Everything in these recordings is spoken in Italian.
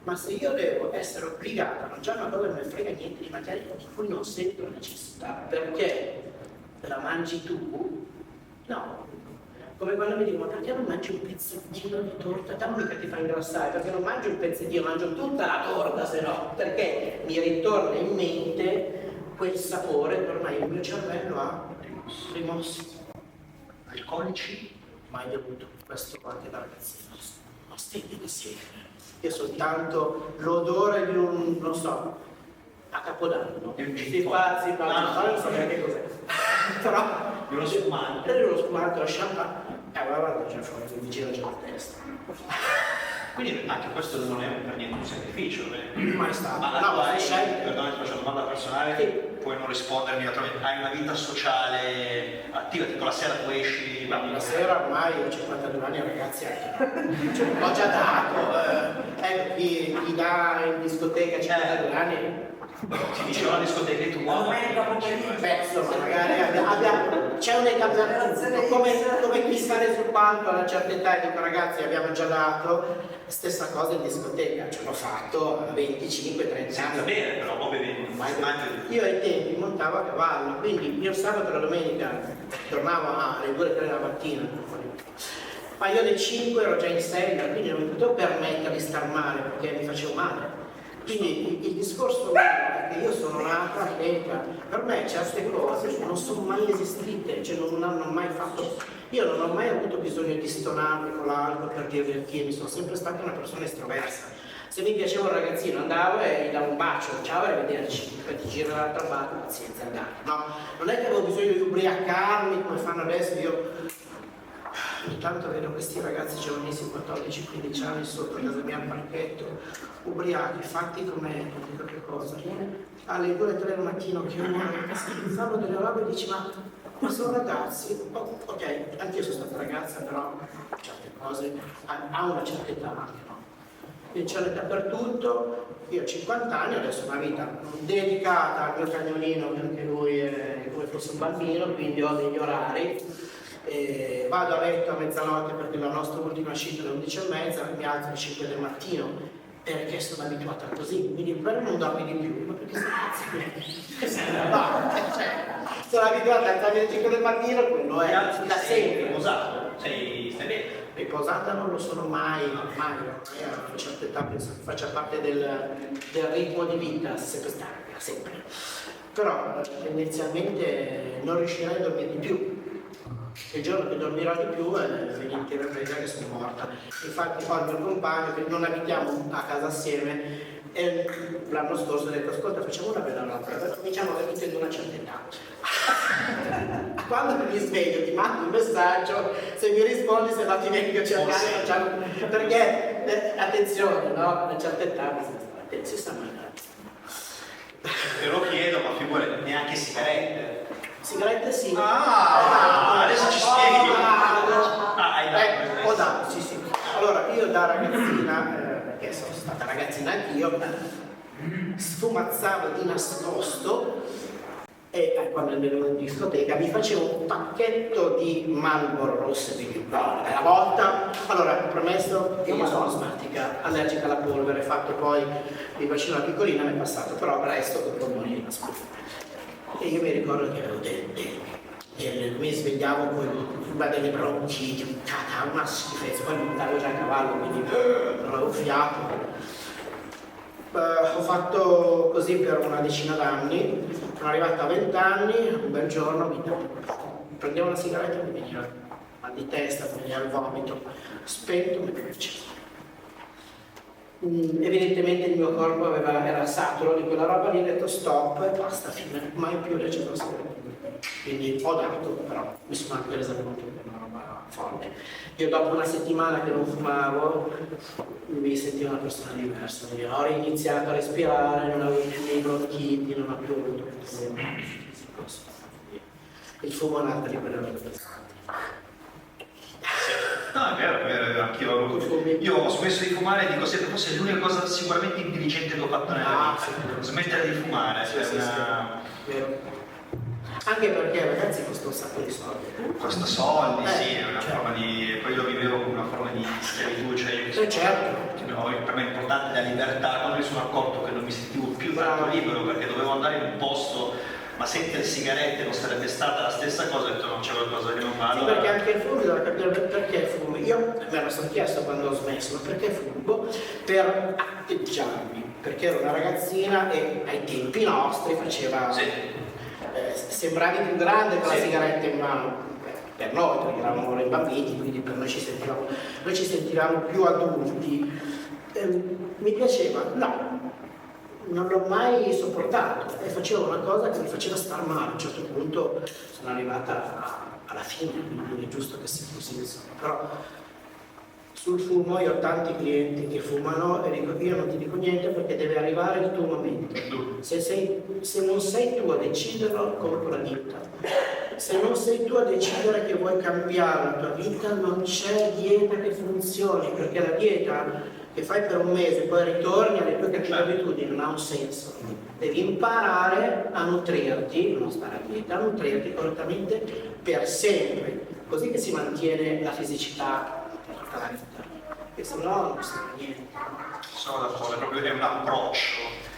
Ma se io devo essere obbligato a mangiare una cosa che non mi frega niente di materia di cui non sento la necessità, perché la mangi tu? No. Come quando mi dicono, ma perché non mangi un pezzettino di torta? Dammi che ti fa ingrassare, perché non mangio un pezzettino, mangio tutta la torta, se no, perché mi ritorna in mente quel sapore che ormai il mio cervello ha rimosso. Alcolici? Mai bevuto, questo anche da ragazzino. Ma stendi insieme. Io soltanto l'odore di un, non so, a Capodanno. Si fa, non so neanche cos'è. Però di uno spumante. Dello spumante, lo champagne. Guarda, già fuori, mi gira già la testa. Quindi anche questo non è per niente un sacrificio. Mai stato. Ma no, perdona, ti faccio una domanda personale, sì. Puoi non rispondermi naturalmente. Hai una vita sociale attiva, tipo la sera tu esci? No, la sera ormai ho 52 anni, ragazzi, l'ho già dato. Chi dà in discoteca 52 anni. Ti diceva la discoteca e tu beh, insomma, magari c'è un'età come chi stare sul palco a una certa età e dico ragazzi abbiamo già dato, stessa cosa in discoteca, ce l'ho fatto a 25-30 anni. Senza bene però, o bevendo? Io ai tempi montavo a cavallo, quindi io sabato e la domenica tornavo alle 2-3 della mattina, ma io alle 5 ero già in sella, quindi non mi potevo permettere di star male perché mi facevo male. Quindi il discorso è che io sono nata atleta, per me certe cose non sono mai esistite, cioè non hanno mai fatto. Io non ho mai avuto bisogno di stonarmi con l'altro per divertirmi, sono sempre stata una persona estroversa. Se mi piaceva un ragazzino andavo e gli davo un bacio, ciao e arrivederci, poi ti giro dall'altra parte, pazienza, andare. No, non è che avevo bisogno di ubriacarmi come fanno adesso, io ogni tanto vedo questi ragazzi giovanissimi, 14-15 anni sotto casa mia al parchetto, ubriachi, fatti come non dico che cosa. Alle 2-3 del mattino che uno scrizzavo delle robe e dici ma sono ragazzi, ok, anch'io sono stata ragazza, però certe cose a una certa età anche, no? Quindi c'è l'età per tutto, io ho 50 anni, adesso una vita dedicata al mio cagnolino, che anche lui è come fosse un bambino, quindi ho degli orari. Vado a letto a mezzanotte perché la nostra ultima uscita è alle 11:30, mi alzo alle 5 del mattino perché sono abituata così, quindi per non dormi di più, ma perché sono abituata a alzarmi alle 5 del mattino, quello è da sempre. Posato? Stai bene? Riposata non lo sono mai, a una certa età penso che faccia parte del ritmo di vita, sempre stanca, sempre. Però tendenzialmente non riuscirei a dormire di più. Il giorno che dormirò di più venite a vedere che sono morta. Infatti ho il mio compagno che non abitiamo a casa assieme e l'anno scorso ho detto ascolta facciamo una bella roba, cominciamo veramente ad una certa età. Quando mi sveglio ti mando un messaggio, se mi rispondi se no ti vengo a cercare, perché attenzione, no? A una certa età bisogna stare attenti, si sta male. Te lo chiedo, ma figurati, neanche sigarette. Sigarette sì. Adesso ci spieghi. Ho dato, sì. Allora, io da ragazzina, perché sono stata ragazzina anch'io, sfumazzavo di nascosto e quando andavo in discoteca mi facevo un pacchetto di Marlboro rosse di alla volta. Allora, premesso che io sono asmatica, allergica alla polvere, fatto poi il vaccino alla piccolina, mi è passato, però presto con polmoni di nascosto. E io mi ricordo che avevo mi svegliavo con delle bronchiti, una schifezza, poi montavo già a cavallo, quindi non avevo fiato. Ho fatto così per una decina d'anni, sono arrivato a 20 anni, un bel giorno prendevo una sigaretta e mi veniva mal di testa, mi veniva il vomito, spento, mi piaceva. Evidentemente il mio corpo era saturo di quella roba lì, ho detto stop e basta, fine, mai più leggevo la sigaretta. Quindi ho dato, però mi sono anche reso conto che è una roba forte. Io dopo una settimana che non fumavo mi sentivo una persona diversa, ho iniziato a respirare, non avevo più i bronchiti, non ho più avuto problemi. Il fumo è un'altra di quelle robe pesanti. No, è vero, anch'io. Io ho smesso di fumare e dico sempre, forse è l'unica cosa sicuramente intelligente che ho fatto nella vita. Smettere di fumare. Vero. Anche perché ragazzi costa un sacco di soldi. Costa soldi, sì, è una forma di. Poi lo vivevo come una forma di schiavitù, cioè io certo. per me è importante la libertà, quando mi sono accorto che non mi sentivo più tanto libero perché dovevo andare in un posto, ma senza le sigarette non sarebbe stata la stessa cosa, ho detto no, c'è qualcosa che non va. Sì, perché anche il fumo, bisogna capire perché fumi. Io me lo sono chiesto quando ho smesso, ma perché fumo? Per atteggiarmi, perché ero una ragazzina e ai tempi nostri faceva... Sì. Sembravi più grande con la Sì. sigaretta in mano. Per noi, perché eravamo noi bambini, quindi per noi ci sentivamo più adulti. Mi piaceva? No, non l'ho mai sopportato e facevo una cosa che mi faceva star male. A un certo punto sono arrivata alla fine, quindi è giusto che sia così, insomma. Però sul fumo io ho tanti clienti che fumano e dico io non ti dico niente perché deve arrivare il tuo momento. Se non sei tu a deciderlo, compro la dieta. Se non sei tu a decidere che vuoi cambiare la tua vita, non c'è dieta che funzioni, perché la dieta che fai per un mese e poi ritorni alle tue cattive abitudini non ha un senso. Devi imparare a nutrirti, non stare a dieta, a nutrirti correttamente per sempre, così che si mantiene la fisicità per tutta la vita, perché se no non serve a niente. Sono d'accordo, proprio è un approccio.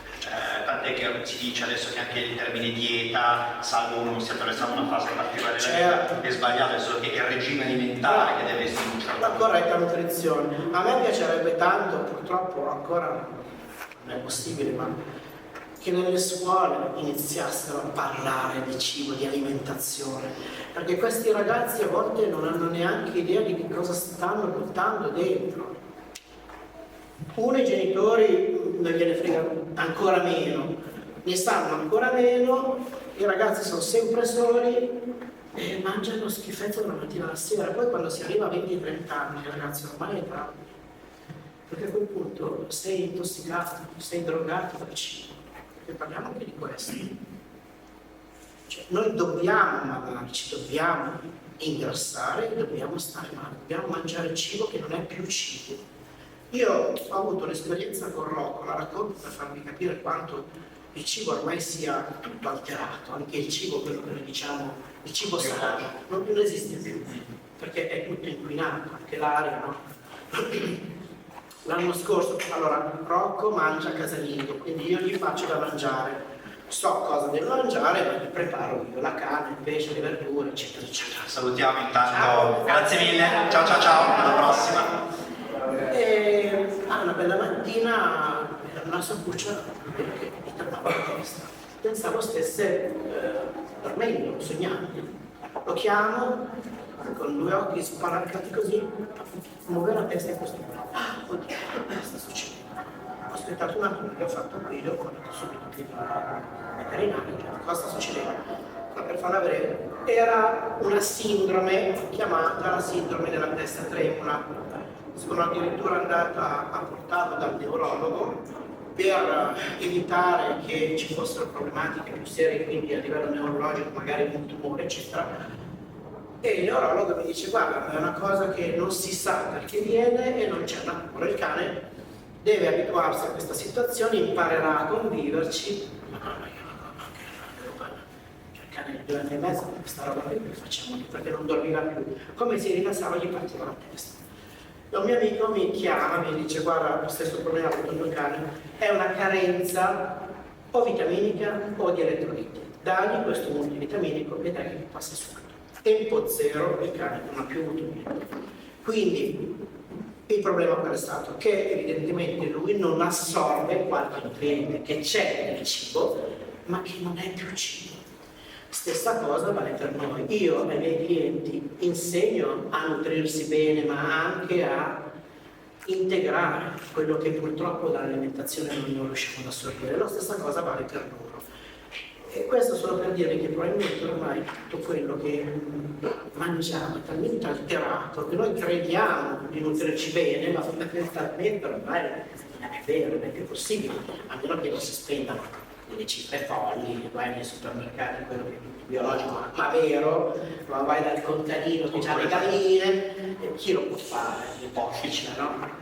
Tant'è che si dice adesso che anche il termine dieta, salvo uno non stia attraversando una fase particolare della vita, è sbagliato, è solo che è il regime alimentare che deve essere un certo. La corretta nutrizione. A me piacerebbe tanto, purtroppo ancora non è possibile, ma che nelle scuole iniziassero a parlare di cibo, di alimentazione, perché questi ragazzi a volte non hanno neanche idea di che cosa stanno buttando dentro. Uno, i genitori non gliene frega ancora meno, ne sanno ancora meno, i ragazzi sono sempre soli e mangiano schifezze dalla mattina alla sera. Poi quando si arriva a 20-30 anni, ragazzi, ormai è tardi, perché a quel punto sei intossicato, sei drogato dal cibo, perché parliamo anche di questo. Cioè, noi dobbiamo ammalarci, dobbiamo ingrassare, dobbiamo stare male, dobbiamo mangiare cibo che non è più cibo. Io ho avuto un'esperienza con Rocco, la racconto per farvi capire quanto il cibo ormai sia tutto alterato, anche il cibo, quello che noi diciamo, il cibo sano, non esiste più, perché è tutto inquinato, anche l'aria, no? L'anno scorso, allora, Rocco mangia casalingo, quindi io gli faccio da mangiare, so cosa deve mangiare, ma gli preparo io la carne, il pesce, le verdure, eccetera, eccetera. Salutiamo intanto, Ciao. grazie mille, ciao ciao ciao, alla prossima. E una bella mattina era una sapuccia che mi tornava la testa. Pensavo stesse dormendo, sognando. Lo chiamo, con due occhi spalancati così, muove la testa in questo modo. Oddio, cosa sta succedendo? Ho aspettato un attimo che ho fatto un video, ho detto subito qui veterinario, cosa sta succedendo? Ma per farla breve, era una sindrome chiamata la sindrome della testa tremula. Sono addirittura andata a portarlo dal neurologo per evitare che ci fossero problematiche più serie, quindi a livello neurologico, magari un tumore, eccetera. E il neurologo mi dice: guarda, è una cosa che non si sa perché viene e non c'è una cura. Il cane deve abituarsi a questa situazione, imparerà a conviverci. Ma no, io non il cane di 2 anni e mezzo, questa roba qui facciamo perché non dormiva più. Come si rilassava gli partiva la testa. Un mio amico mi chiama, mi dice: guarda, lo stesso problema con il tuo cane, è una carenza o vitaminica o di elettroliti. Dagli questo multivitaminico e dai che passa subito. Tempo zero, il cane non ha più avuto niente. Quindi il problema qual è stato? Che evidentemente lui non assorbe qualche nutriente che c'è nel cibo, ma che non è più cibo. Stessa cosa vale per noi. Io ai miei clienti insegno a nutrirsi bene, ma anche a integrare quello che purtroppo dall'alimentazione noi non riusciamo ad assorbire. La stessa cosa vale per loro. E questo solo per dire che probabilmente ormai tutto quello che mangiamo è talmente alterato che noi crediamo di nutrirci bene, ma fondamentalmente ormai non è vero, non è più possibile, a meno che non si spendano delle cifre folli, vai nei supermercati, quello che è tutto biologico, ma vero, ma vai dal contadino che ha le galline, e chi lo può fare? Difficile, no?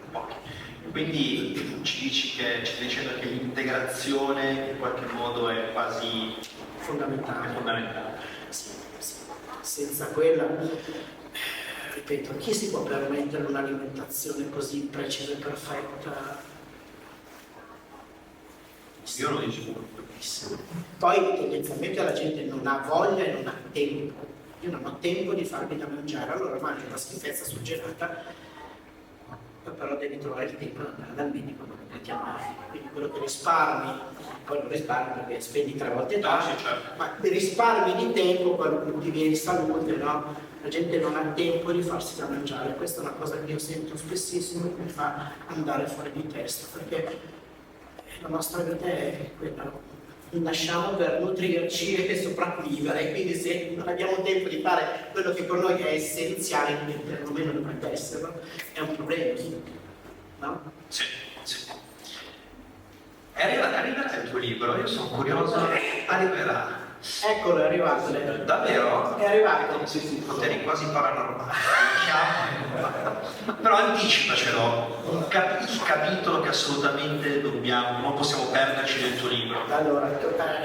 Quindi ci dici che ci stai dicendo che l'integrazione in qualche modo è quasi fondamentale. fondamentale. Sì. Senza quella ripeto, chi si può permettere un'alimentazione così precisa e perfetta? Io lo dico. Poi tendenzialmente la gente non ha voglia e non ha tempo. Io non ho tempo di farmi da mangiare, allora mangio una schifezza suggelata, però devi trovare il tempo di andare dal medico per chiamare. Quindi quello che risparmi, poi non risparmi perché spendi 3 volte tanto, sì, certo. ma risparmi di tempo quando ti vieni salute, no? La gente non ha tempo di farsi da mangiare, questa è una cosa che io sento spessissimo e mi fa andare fuori di testa, perché la nostra vita è quella. Nasciamo per nutrirci e sopravvivere, quindi se non abbiamo tempo di fare quello che per noi è essenziale, quindi perlomeno dovrebbe esserlo, è un problema, no? Sì, sì. Arriverà il tuo libro, io sono curioso. Arriverà. Eccolo, è arrivato. Davvero? È arrivato. Sì, poteri quasi paranormali. Però anticipacelo, il capitolo che assolutamente non possiamo perderci nel tuo libro. Allora,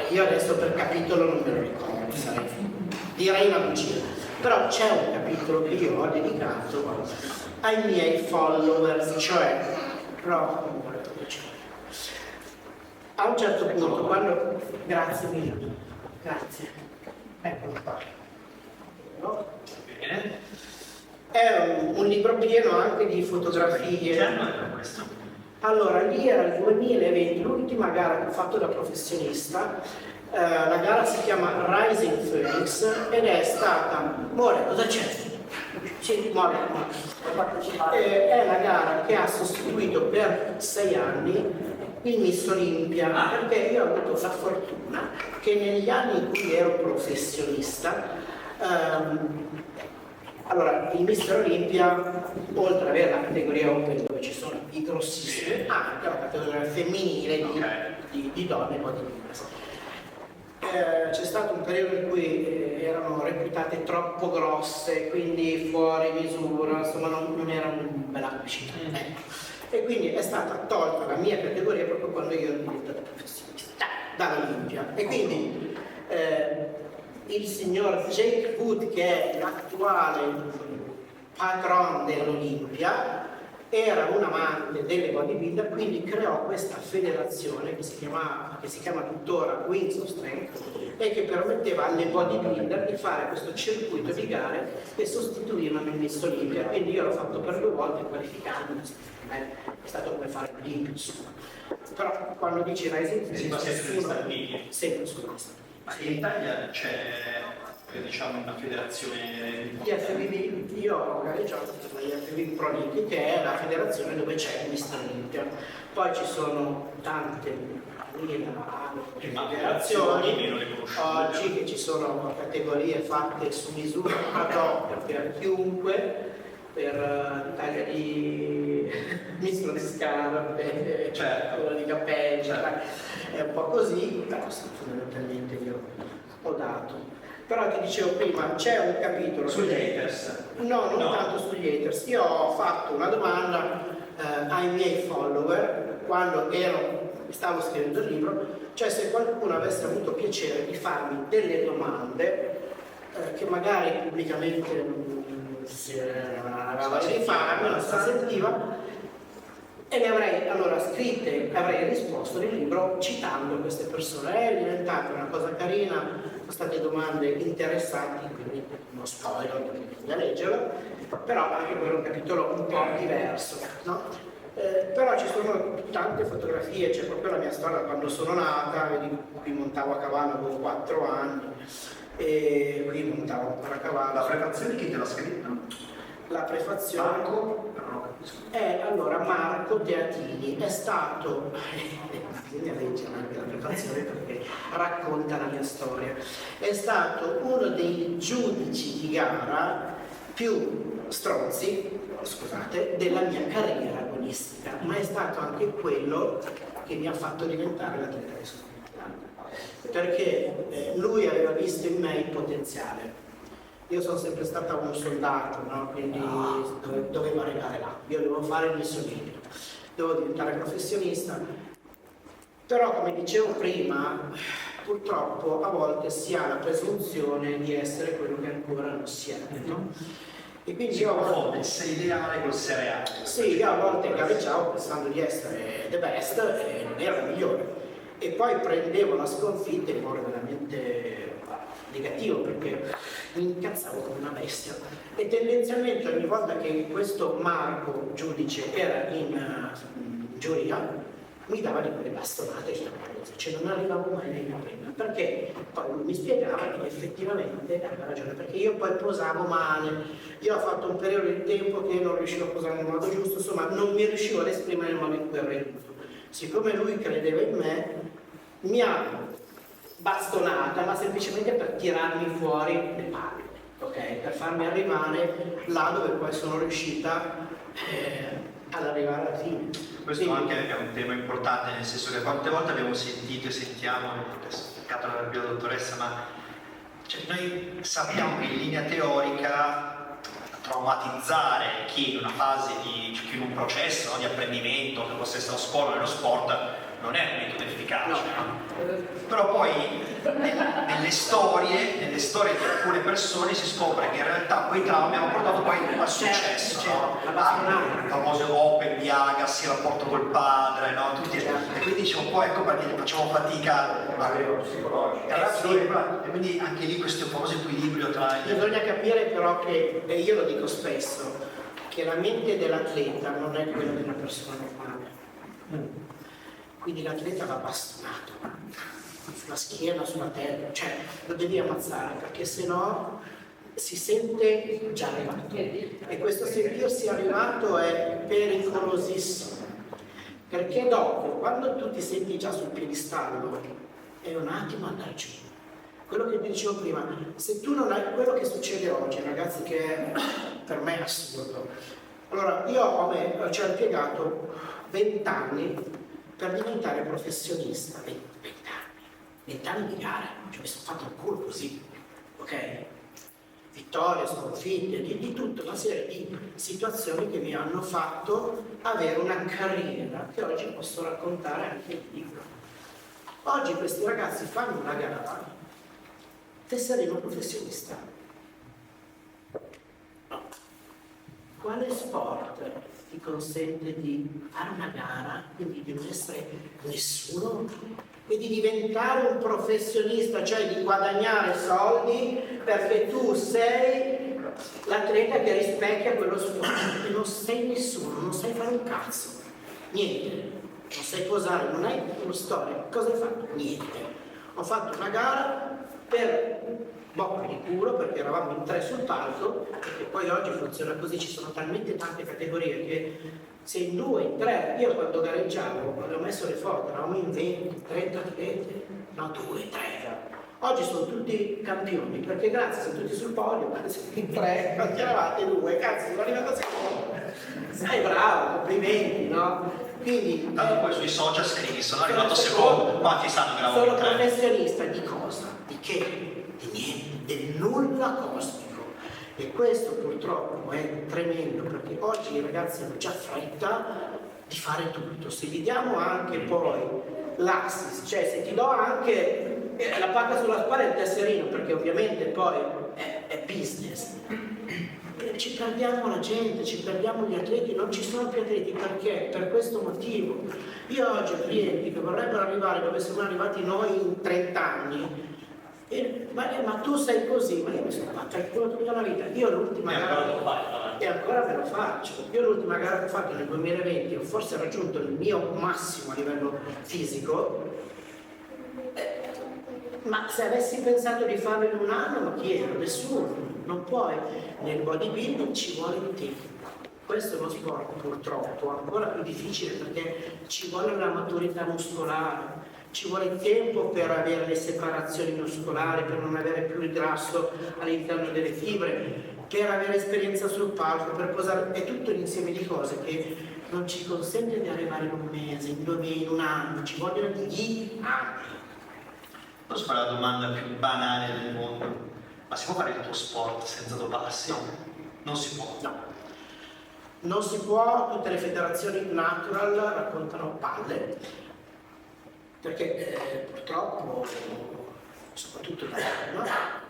io adesso per capitolo non me lo ricordo, direi una bugia. Però c'è un capitolo che io ho dedicato ai miei followers, cioè, però, a un certo punto, quando... Grazie mille, grazie. Eccolo qua. No? Bene. È un libro pieno anche di fotografie. Che anno era questo? Allora, lì era il 2020, l'ultima gara che ho fatto da professionista. La gara si chiama Rising Phoenix ed è stata... More, cosa c'è? Sì, More. È la gara che ha sostituito per 6 anni il Miss Olympia, perché io ho avuto la fortuna che negli anni in cui ero professionista, allora il Mister Olympia, oltre ad avere la categoria Open dove ci sono i grossissimi, ha anche la categoria femminile di donne bodybuilders. C'è stato un periodo in cui erano reputate troppo grosse, quindi fuori misura, insomma non era una bella pubblicità. E quindi è stata tolta la mia categoria proprio quando io ero diventato professionista dall'Olimpia. E quindi il signor Jake Wood, che è l'attuale patron dell'Olimpia, era un amante delle bodybuilder, quindi creò questa federazione che si chiama tuttora Wings of Strength e che permetteva alle bodybuilder di fare questo circuito di gare che sostituivano il Miss Olympia. Quindi io l'ho fatto per 2 volte qualificandomi, è stato come fare l'Olimpia, insomma. Però quando dici Rising sempre scusa. Ma in Italia c'è diciamo una federazione Gli FBB, io ho gareggiato per la FBB Pro League, che è la federazione dove c'è il Mister Olympia. Poi ci sono tante federazioni oggi che ci sono categorie fatte su misura ad hoc per chiunque, per taglia di misura di scarpe, certo, di capelli, certo. È un po' così, però fondamentalmente io ho dato. Però ti dicevo prima, c'è un capitolo sugli haters. No, non tanto sugli haters. Io ho fatto una domanda ai miei follower quando stavo scrivendo il libro, cioè se qualcuno avesse avuto piacere di farmi delle domande che magari pubblicamente non aveva di farmi, non si sentiva, e le avrei allora scritte, avrei risposto nel libro citando queste persone. È diventata una cosa carina, sono state domande interessanti, quindi non spoiler perché bisogna leggerlo, però anche quello è un capitolo un po' diverso, no? Però ci sono tante fotografie, c'è proprio la mia storia quando sono nata, vedi, qui montavo a cavallo, avevo 4 anni, e qui montavo ancora a cavallo. La prefazione chi te l'ha scritta? La prefazione Marco? allora Marco Teatini è stato, bisogna leggere anche la prefazione perché racconta la mia storia, è stato uno dei giudici di gara più stronzi, scusate, della mia carriera agonistica, ma è stato anche quello che mi ha fatto diventare l'atleta che sono diventato, perché lui aveva visto in me il potenziale. Io sono sempre stata un soldato, no? Quindi dovevo arrivare là, io dovevo fare il mio sogno, dovevo diventare professionista, però come dicevo prima, purtroppo a volte si ha la presunzione di essere quello che ancora non si è, no? E quindi Si io a confonde volte, il cereale col cereale. sì, io a volte gareggiavo pensando di essere the best e non era la migliore. E poi prendevo la sconfitta in modo veramente negativo perché mi incazzavo come una bestia. E tendenzialmente ogni volta che questo Marco, giudice, era in giuria, mi dava di quelle bastonate, cioè non arrivavo mai nella prima, perché poi lui mi spiegava che effettivamente aveva ragione, perché io poi posavo male, io ho fatto un periodo di tempo che non riuscivo a posare nel modo giusto, insomma non mi riuscivo ad esprimere nel modo in cui avrei dovuto. Siccome lui credeva in me, mi ha bastonata, ma semplicemente per tirarmi fuori le palle, ok? Per farmi arrivare là dove poi sono riuscita ad arrivare alla fine. Questo anche è un tema importante, nel senso che quante volte abbiamo sentito e sentiamo, peccato non abbia la dottoressa, ma cioè, noi sappiamo che in linea teorica traumatizzare chi in una fase di, chi in un processo, no, di apprendimento, che possa essere lo scuola o nello sport, non è un metodo efficace. No. Però poi nelle storie di alcune persone si scopre che in realtà quei traumi hanno portato poi al successo, no? Il famoso Open di Agassi, il rapporto col padre, no? Tutti, e quindi diciamo poi ecco perché facciamo fatica e quindi anche lì questo famoso equilibrio tra bisogna capire però che, e io lo dico spesso, che la mente dell'atleta non è quella di una persona normale. Quindi l'atleta va bastonato sulla schiena, sulla terra, cioè lo devi ammazzare perché sennò si sente già arrivato e questo sentirsi arrivato è pericolosissimo perché dopo, quando tu ti senti già sul piedistallo, è un attimo andare giù. Quello che ti dicevo prima, se tu non hai quello che succede oggi, ragazzi, che per me è assurdo. Allora, io ci ho impiegato 20 anni per diventare professionista, 20 anni di gara, cioè mi sono fatto il culo così, ok? Vittorie, sconfitte, di tutta una serie di situazioni che mi hanno fatto avere una carriera che oggi posso raccontare anche in libro. Oggi questi ragazzi fanno una gara, tesserino professionista. No. Quale sport ti consente di fare una gara, quindi di non essere nessuno e di diventare un professionista, cioè di guadagnare soldi perché tu sei l'atleta che rispecchia quello sport e non sei nessuno, non sai fare un cazzo, niente, non sai posare, non hai una storia, cosa hai fatto? Niente. Ho fatto una gara per bocca di culo perché eravamo in 3 sul palco e poi oggi funziona così, ci sono talmente tante categorie che se in 2, in 3, io quando gareggiavo avevo messo le foto, eravamo in 20, 30 atleti, no 2, 3. Oggi sono tutti campioni perché grazie, sono tutti sul podio, ma siete in 3, quanti eravate? 2, cazzo, sono arrivato secondo. Sei bravo, complimenti, no? Quindi tanto poi sui social scrivi sono arrivato secondo, quanti sanno che sono professionista di cosa? Di che? Di niente, del nulla cosmico. E questo purtroppo è tremendo perché oggi i ragazzi hanno già fretta di fare tutto. Se gli diamo anche poi l'assist, cioè se ti do anche la pacca sulla spalla e il tesserino, perché ovviamente poi è business. Ci perdiamo la gente, ci perdiamo gli atleti, non ci sono più atleti perché? Per questo motivo. Io oggi ho clienti che vorrebbero arrivare dove siamo arrivati noi in 30 anni. Ma tu sei così, ma io mi sono fatto il culo tutta la vita. Io l'ultima gara e ancora me lo faccio. Io l'ultima gara che ho fatto nel 2020 ho forse raggiunto il mio massimo a livello fisico. Ma se avessi pensato di farlo in un anno, ma chi era? Nessuno, non puoi. Nel bodybuilding ci vuole il tempo. Questo è uno sport purtroppo ancora più difficile perché ci vuole una maturità muscolare, ci vuole tempo per avere le separazioni muscolari, per non avere più il grasso all'interno delle fibre, per avere esperienza sul palco, per posare, è tutto un insieme di cose che non ci consente di arrivare in un mese, in 2 mesi, in un anno, ci vogliono gli anni. Posso fare la domanda più banale del mondo? Ma si può fare il tuo sport senza doparsi? No. Non si può. No. Non si può, tutte le federazioni natural raccontano palle, perché purtroppo, soprattutto in Italia,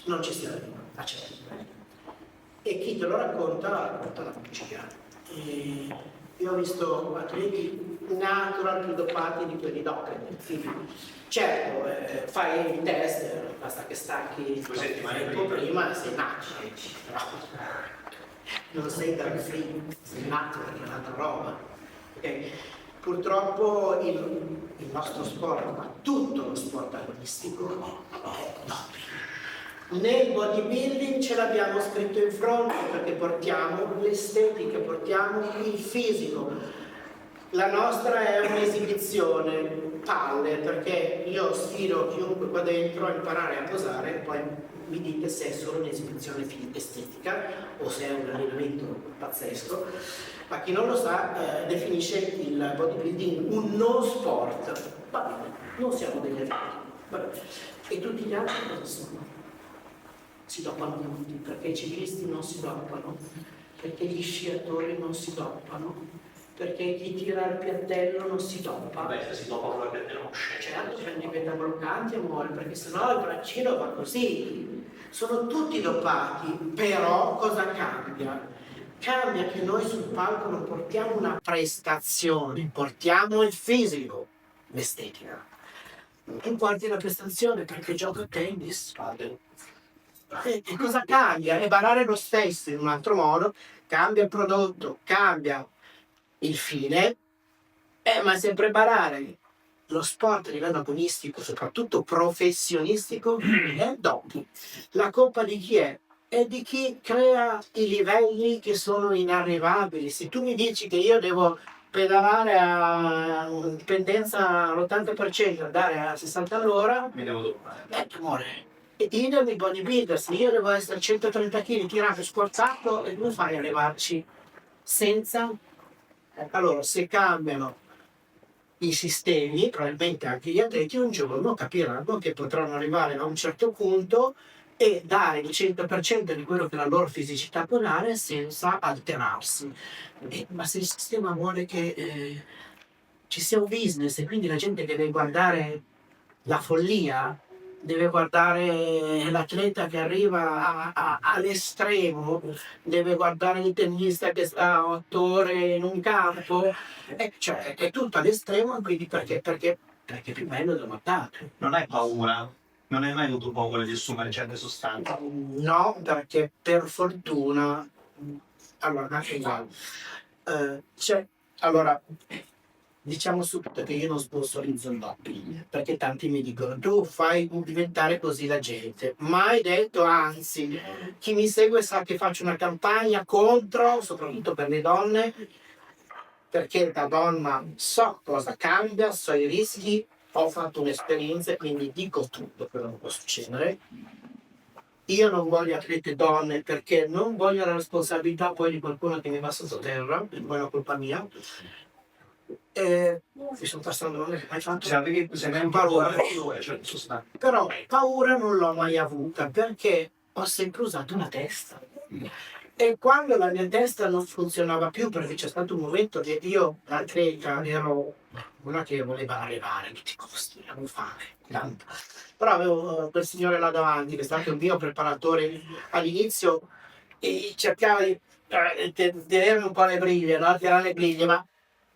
non ci si arriva a certi livelli. e chi te lo racconta la bugia. Io ho visto atleti natural più dopati di quelli doppati. Certo, fai il test, basta che stacchi 2 settimane prima e sei natural, però non sei drug free, sei natural, è un'altra roba. Okay? Purtroppo il nostro sport, ma tutto lo sport agonistico è doping. Nel bodybuilding ce l'abbiamo scritto in fronte perché portiamo l'estetica, portiamo il fisico. La nostra è un'esibizione, palle, perché io sfido chiunque qua dentro a imparare a posare e poi mi dite se è solo un'esibizione estetica o se è un allenamento pazzesco. Ma chi non lo sa definisce il bodybuilding un non sport. Va bene, non siamo degli atleti. E tutti gli altri cosa sono? Si dopano tutti, perché i ciclisti non si dopano, perché gli sciatori non si dopano, perché chi tira il piattello non si dopa. Vabbè, se si dopa con il piattello non scende. Certo, prendi i beta-bloccanti e muore, perché sennò il braccino va così. Sono tutti dopati, però cosa cambia? Cambia che noi sul palco non portiamo una prestazione, portiamo il fisico, l'estetica. Non porti la prestazione perché gioco a tennis. E cosa cambia? È barare lo stesso in un altro modo, cambia il prodotto, cambia il fine, ma è sempre barare. Lo sport a livello agonistico, soprattutto professionistico, è dopo. La colpa di chi è? È di chi crea i livelli che sono inarrivabili. Se tu mi dici che io devo pedalare a pendenza all'80%, andare a 60 all'ora, Mi devo dopare. amore. E idem i bodybuilder, se io devo essere 130 kg tirato e sforzato, e come fai a levarci senza? Allora, se cambiano i sistemi, probabilmente anche gli atleti un giorno capiranno che potranno arrivare a un certo punto e dare il 100% di quello che la loro fisicità può dare senza alterarsi. Ma se il sistema vuole che ci sia un business e quindi la gente deve guardare la follia, deve guardare l'atleta che arriva all'estremo, deve guardare il tennista che sta 8 ore in un campo, cioè è tutto all'estremo, quindi perché è più bello da guardare. Non hai paura? Non hai mai avuto paura di assumere certe sostanze? No, perché per fortuna, allora, allora, diciamo subito che io non sponsorizzo il doping, perché tanti mi dicono tu fai diventare così la gente. Mai detto, anzi, chi mi segue sa che faccio una campagna contro, soprattutto per le donne, perché da donna so cosa cambia, so i rischi, ho fatto un'esperienza, quindi dico tutto quello che può succedere. Io non voglio atlete donne perché non voglio la responsabilità poi di qualcuno che mi va sottoterra, è una colpa mia. Mi sono passando, hai fatto? Se ne paura, Però paura non l'ho mai avuta perché ho sempre usato la testa. E quando la mia testa non funzionava più, perché c'è stato un momento che io, atleta, ero una che voleva arrivare a tutti i costi, avevo fame, tanto. Però avevo quel signore là davanti, che è stato il mio preparatore all'inizio, e cercava di tenermi un po' le briglie, no? Tirare le briglie, ma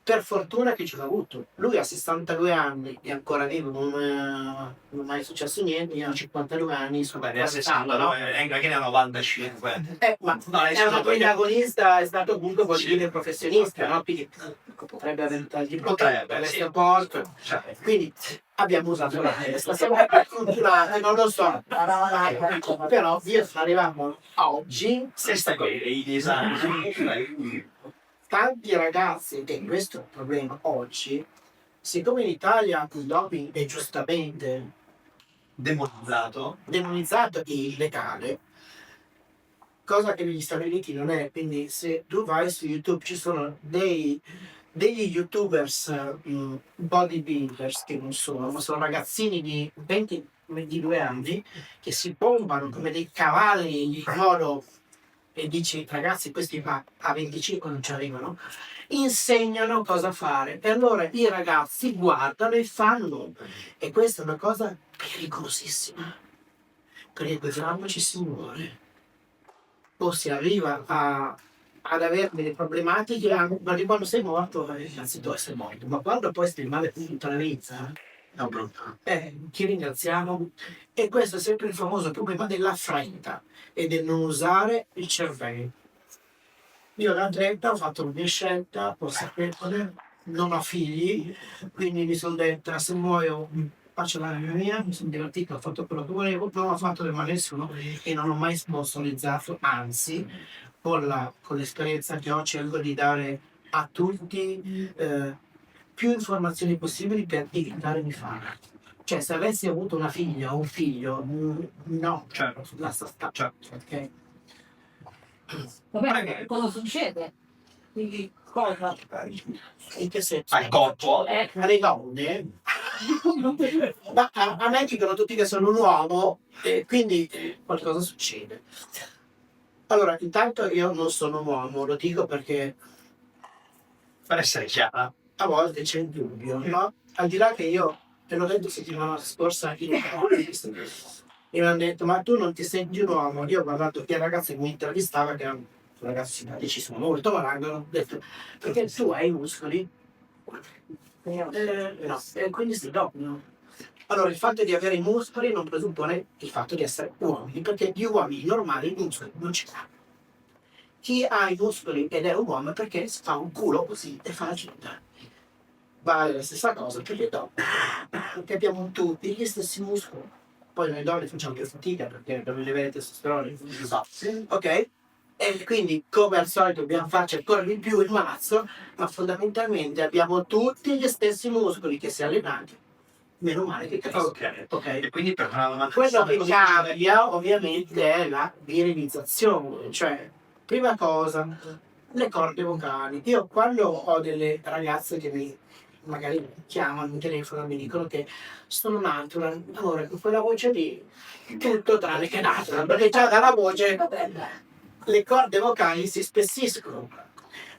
per fortuna che ce l'ho avuto. Lui ha 62 anni, è ancora vivo, non è mai successo niente, io ho 52 anni, sono Beh, ne ha 60, no? Anche ne ha 95. ma No, è un protagonista, è stato comunque bodybuilder professionista, no? Quindi potrebbe aver tanti Potrebbe, sì. sport. Quindi abbiamo usato la testa, siamo culturali, non lo so. Però io sono arrivato a oggi, I esami. tanti ragazzi, e questo è il problema oggi, siccome in Italia il doping è giustamente Demonizzato. demonizzato e illegale, cosa che negli Stati Uniti non è. Quindi se tu vai su YouTube ci sono degli youtubers bodybuilders che non sono, ma sono ragazzini di 22 anni che si pompano come dei cavalli in modo, e dici ragazzi questi a 25 non ci arrivano, insegnano cosa fare e allora i ragazzi guardano e fanno, e questa è una cosa pericolosissima perché quel ci si muore. o si arriva ad avere delle problematiche, perché quando sei morto, innanzitutto sei morto, ma quando poi stai male tutta la vita, È brutto. ti ringraziamo. E questo è sempre il famoso problema della fretta e del non usare il cervello. Io da 30 ho fatto una mia scelta consapevole, non ho figli, quindi mi sono detta se muoio faccio la mia, mi sono divertito, ho fatto quello che volevo, non ho fatto del male a nessuno e non ho mai sponsorizzato, anzi con l'esperienza che ho cerco di dare a tutti più informazioni possibili per evitare di farlo. Cioè se avessi avuto una figlia o un figlio, no, Certo. la sta, Certo. ok? Vabbè, cosa succede? Quindi cosa? In che senso? Al corpo? Alle donne? Ma a me dicono tutti che sono un uomo e quindi qualcosa succede. Allora, intanto io non sono un uomo, lo dico perché Per essere chiara. a volte c'è il dubbio, no? Al di là che io, te l'ho detto settimana scorsa in un'intervista, mi hanno detto ma tu non ti senti un uomo? Io ho guardato che ragazzi che mi intervistava, che erano ragazzi simpaticissimi, molto malangolo, ho detto perché tu hai i muscoli? No, e quindi sì, no. Allora, il fatto di avere i muscoli non presuppone il fatto di essere uomini, perché gli uomini normali i muscoli non ce l'hanno. Chi ha i muscoli ed è un uomo è perché si fa un culo così e fa la cinta. Vale la stessa cosa per le donne, perché abbiamo tutti gli stessi muscoli. Poi noi donne facciamo più fatica perché abbiamo i livelli di testosterone, ok? E quindi come al solito dobbiamo farci ancora di più il mazzo, ma fondamentalmente abbiamo tutti gli stessi muscoli che si allenati, meno male che crescono. Ok. E quindi per una domanda Quello che cambia ovviamente è la virilizzazione, cioè prima cosa le corde vocali. Io quando ho delle ragazze che mi magari chiamano, mi telefonano, mi dicono che sono natural, amore, con quella voce lì tutto tranne che natural, perché già dalla voce le corde vocali si spessiscono,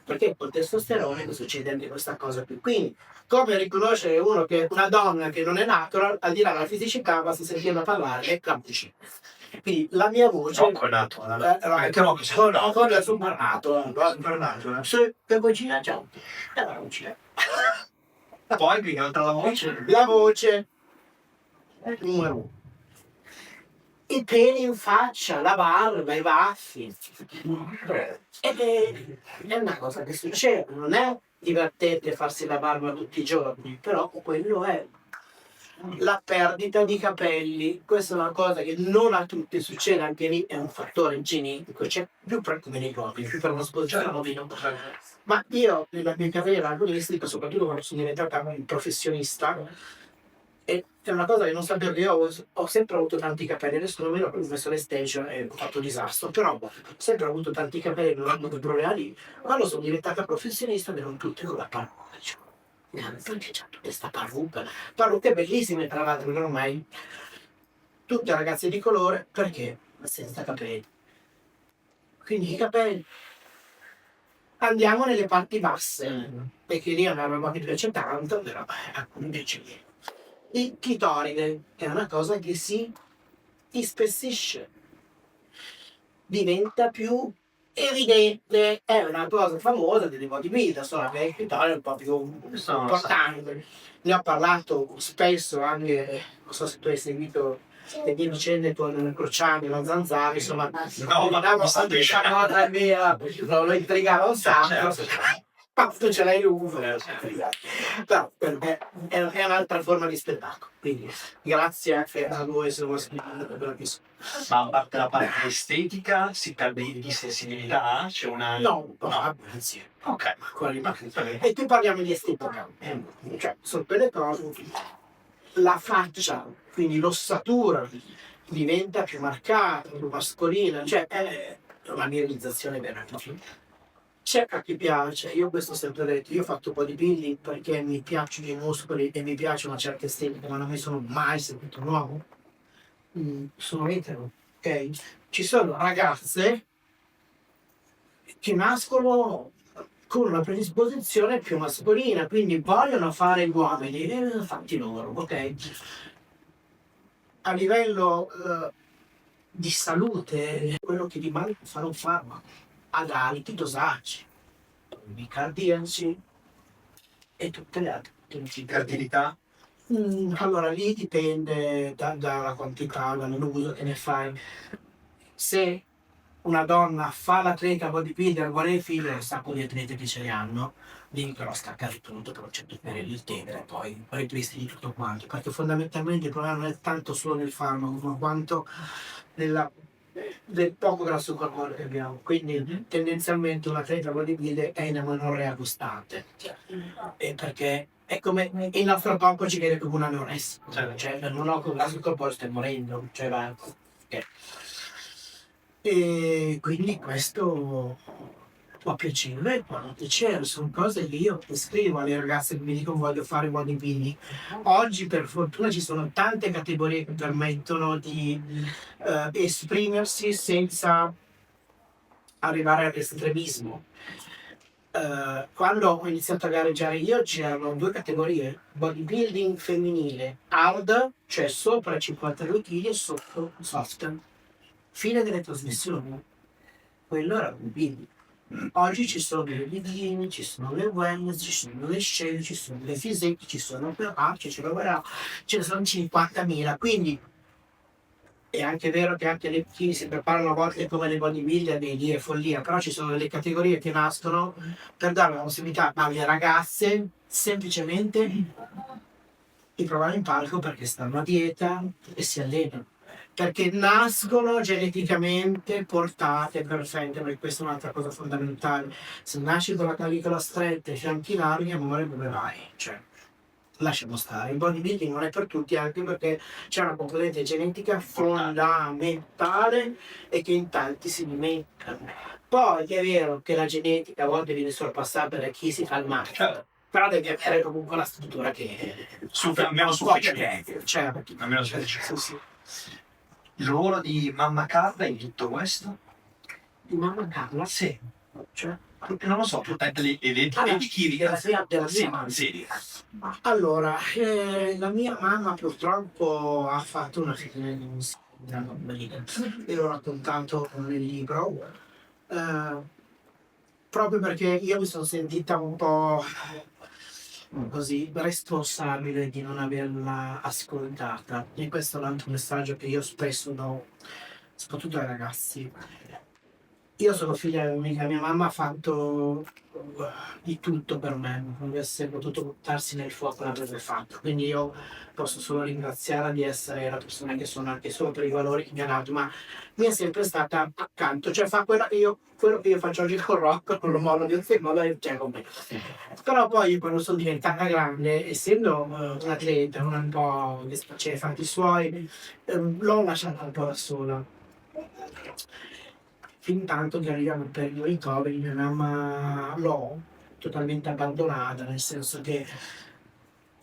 perché col testosterone succede anche questa cosa qui. Quindi come riconoscere una donna che non è natural, al di là della fisicità, basta sentirla parlare e capisci. Quindi la mia voce Rocco è nato. Anche Rocco è Rocco è super natural. Sì, che vocina c'è? È la vocina. Poi qui oltre alla voce. La voce numero uno. I peli in faccia, la barba, i baffi. Ed è una cosa che succede, non è divertente farsi la barba tutti i giorni, però quello è la perdita di capelli. Questa è una cosa che non a tutti succede, anche lì è un fattore genetico, c'è più per come nei uomini, più per una sposizione meno. Ma io nella mia carriera agonistica, soprattutto quando sono diventata un professionista, e è una cosa che non sapevo che io ho sempre avuto tanti capelli, adesso non me l'ho messo l'estension e ho fatto un disastro, però ho sempre avuto tanti capelli, non ho avuto problema lì. Quando sono diventata professionista erano tutte con la parrucca, dicevo, perché c'ha tutta questa parrucche bellissime tra l'altro, non ormai tutte ragazze di colore, perché? Senza capelli. Quindi i capelli. Andiamo nelle parti basse, perché lì è una roba che piace tanto, però invece il clitoride è una cosa che si ispessisce, diventa più evidente, è una cosa famosa delle bodybuilder, solo che il clitoride è un po' più importante. Ne ho parlato spesso anche, non so se tu hai seguito le mie vicende con Cruciani, la Zanzara, insomma, No, ma non lo intrigava un sacco. Tu ce l'hai l'uve, però per me è un'altra forma di spettacolo, quindi grazie anche a voi se lo spiegate per quello che sono. Ma a parte la parte estetica si perde di sensibilità? C'è una. No, anzi, Ok. e qui parliamo di estetica, cioè sono quelle cose, la faccia, quindi l'ossatura diventa più marcata, più mascolina, cioè è una virilizzazione vera. C'è a chi piace, io questo ho sempre detto, io ho fatto bodybuilding perché mi piacciono i muscoli e mi piace una certa estetica, ma non mi sono mai sentito nuovo. Sono etero, ok? Ci sono ragazze che nascono con una predisposizione più mascolina, quindi vogliono fare gli uomini, fatti loro, ok? A livello di salute, quello che di male può fare un farmaco, ad alti dosaggi, i cardiaci e tutte le altre patologie. Fertilità? Allora lì dipende dalla quantità, dall'uso che ne fai. Se una donna fa l'atleta bodybuilder, vuole il figlio, un sacco di atlete che ce li hanno, devi però staccare tutto per un certo periodo di tempo e poi ripristinare tutto quanto, perché fondamentalmente il problema non è tanto solo nel farmaco, ma quanto del poco grasso corporeo che abbiamo. Quindi tendenzialmente un atleta bodybuilder è in amenorrea costante, perché è come il nostro corpo ci viene come una anoressia, cioè non ho grasso corporeo, stai morendo, cioè va. Ok. E quindi questo può piacere, può non piacere, sono cose che io scrivo alle ragazze che mi dicono voglio fare bodybuilding. Oggi per fortuna ci sono tante categorie che permettono di esprimersi senza arrivare all'estremismo. Quando ho iniziato a gareggiare io c'erano 2 categorie, bodybuilding femminile, hard, cioè sopra i 52 kg e sotto soft. Fine delle trasmissioni. Quello era bodybuilding. Oggi ci sono le bikini, ci sono le wellness, ci sono le scene, ci sono le physique, ci sono per ci sono ce ne sono 50.000, quindi è anche vero che anche le bikini si preparano a volte come le bodybuilder, lì è follia, però ci sono delle categorie che nascono per dare la possibilità alle ragazze semplicemente di provare in palco perché stanno a dieta e si allenano. Perché nascono geneticamente portate perfette, perché questa è un'altra cosa fondamentale. Se nasci con la clavicola stretta e i fianchi larghi, amore, dove vai? Cioè, lasciamo stare. Il bodybuilding non è per tutti, anche perché c'è una componente genetica fondamentale e che in tanti si dimenticano. Poi è vero che la genetica a volte viene sorpassata da chi si fa il male, però devi avere comunque la struttura che Almeno sufficiente. Certo. Almeno sufficiente. Sì. Il ruolo di mamma Carla in tutto questo? Di mamma Carla? Sì. Cioè? Non lo so, tu le di chi? Della mia madre. Sì. Allora, la mia mamma purtroppo ha fatto una fine di io l'ho raccontato nel libro, proprio perché io mi sono sentita un po' così responsabile di non averla ascoltata. E questo è un altro messaggio che io spesso do, soprattutto ai ragazzi. Io sono figlia unica, mia mamma ha fatto di tutto per me, non avesse potuto buttarsi nel fuoco l'avrebbe fatto, quindi io posso solo ringraziarla di essere la persona che sono anche solo per i valori che mi ha dato, ma mi è sempre stata accanto, cioè fa quello che io faccio oggi con Rocco, non lo mollo di un secondo e c'è con me. Però poi quando sono diventata grande, essendo un atleta, un po' che faceva i fatti suoi, l'ho lasciata un po' da sola. Fin tanto che arriviamo al periodo ricoveri, mia mamma l'ho totalmente abbandonata, nel senso che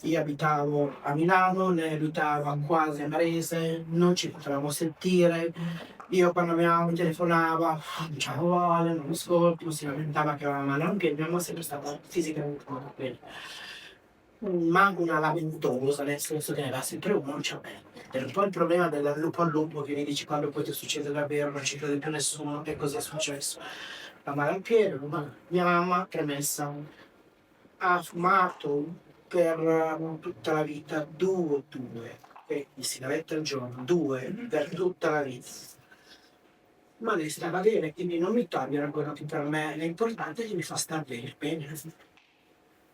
io abitavo a Milano, lei abitava quasi a Varese, non ci potevamo sentire. Io quando mia mamma mi telefonava, ciao Vale, non mi ascolti, si lamentava che aveva male a un piede, mia mamma è sempre stata fisicamente molto bene. Manco una lamentosa, nel senso che ne va sempre uno, non c'è bene. È un po' il problema del lupo al lupo che mi dici quando poi ti succede davvero, non ci crede più nessuno, e così è successo. La male al piede, mia mamma, premessa, ha fumato per tutta la vita due, e di sigarette al giorno, 2 per tutta la vita. Ma lei stava bene, quindi non mi togliere quello che per me è importante, che mi fa star bene.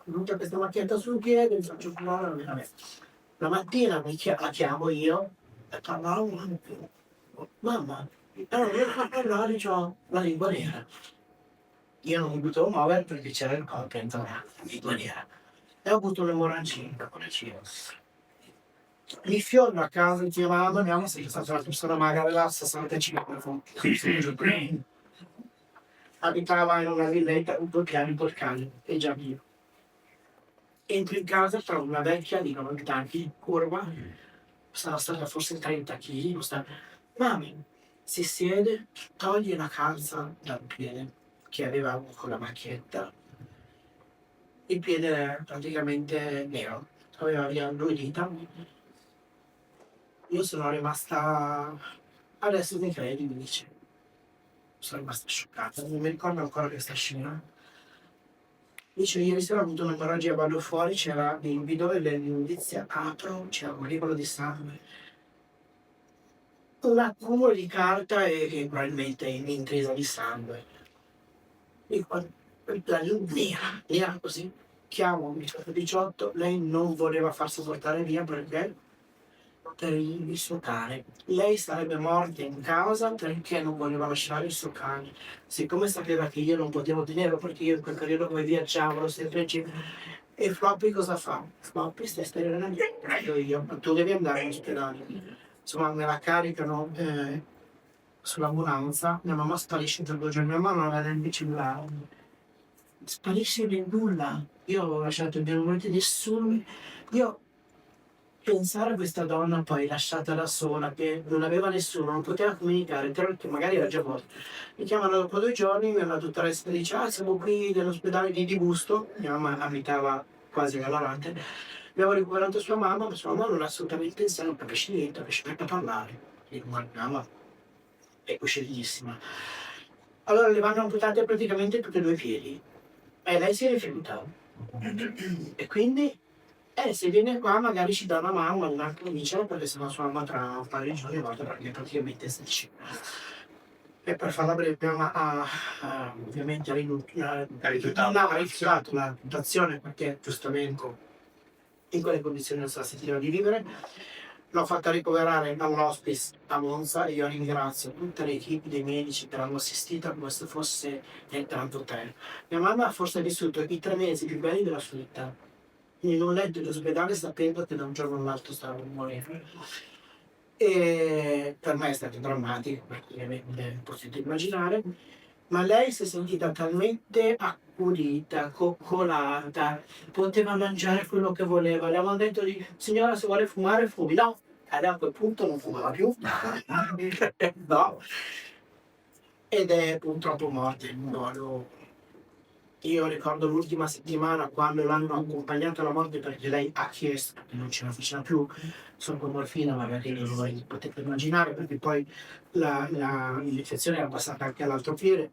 Tutta questa macchietta sul piede, mi faccio fumare, vabbè. La mattina la chiamo io e parlavo, mamma, non riesco a parlare, c'ho la lingua nera. Io non mi potevo muovere perché c'era il colpo dentro me, la lingua nera. E ho avuto un'emorragia. Mi fiondo a casa di mia mamma è sempre stata una persona magra della 65, abitava in una villetta con 2 piani porcali e già vivo. Entro in casa, trovo una vecchia di 90 anni, curva, sarà stata forse 30 kg, mami, si siede, toglie la calza dal piede che aveva con la macchietta. Il piede era praticamente nero, aveva via 2 dita. Io sono rimasta adesso mi credi, mi dice. Sono rimasta scioccata, non mi ricordo ancora questa scena. Dice, ieri sera ho avuto un'emorragia, vado fuori, c'era il bidone dell'immondizia, apro, c'era un rivolo di sangue. Un accumulo di carta e che probabilmente è intrisa di sangue. E la nera così, chiamo il 18, lei non voleva farsi portare via perché per il suo cane. Lei sarebbe morta in causa perché non voleva lasciare il suo cane. Siccome sapeva che io non potevo tenerlo perché io in quel periodo poi viaggiavo, ero sempre in giro. E Floppy cosa fa? Floppy stai sterilizzando io, tu devi andare in ospedale. Insomma, me la caricano sull'ambulanza, mia mamma sparisce per 2 giorni, mia mamma non aveva il cellulare. Sparisce nel nulla. Io avevo lasciato il mio numero di nessuno. Io pensare a questa donna poi lasciata da sola, che non aveva nessuno, non poteva comunicare, che magari era già morta. Mi chiamano dopo 2 giorni, la dottoressa dice, ah siamo qui nell'ospedale di Busto, mia mamma abitava quasi alla Lorante, abbiamo recuperato sua mamma, ma sua mamma non ha assolutamente il seno, non capisce niente, non riesce neanche a parlare. E mamma è coscientissima. Allora le vanno amputate praticamente tutti e 2 i piedi. E lei si rifiuta. E quindi se viene qua magari ci dà una mano, una comincia perché sennò sua mamma tra un paio di giorni volta perché praticamente si dice. E per farla breve, mia mamma ha ovviamente rifiutato la dotazione perché giustamente in quelle condizioni non se la sentiva di vivere. L'ho fatta ricoverare da un hospice a Monza e io ringrazio tutte le equipe dei medici che l'hanno assistita come se fosse nel Grand Hotel. Mia mamma ha forse vissuto i 3 mesi più belli della sua vita in un letto di ospedale sapendo che da un giorno all'altro stava per morire. E per me è stato drammatico, perché ovviamente potete immaginare, ma lei si è sentita talmente accudita, coccolata, poteva mangiare quello che voleva. Le avevano detto di signora se vuole fumare fumi, no, e a quel punto non fumava più. No. Ed è purtroppo morta in un modo. Io ricordo l'ultima settimana quando l'hanno accompagnata alla morte perché lei ha chiesto che non ce la faceva più, sono con morfina, magari voi potete immaginare, perché poi l'infezione era passata anche all'altro piede.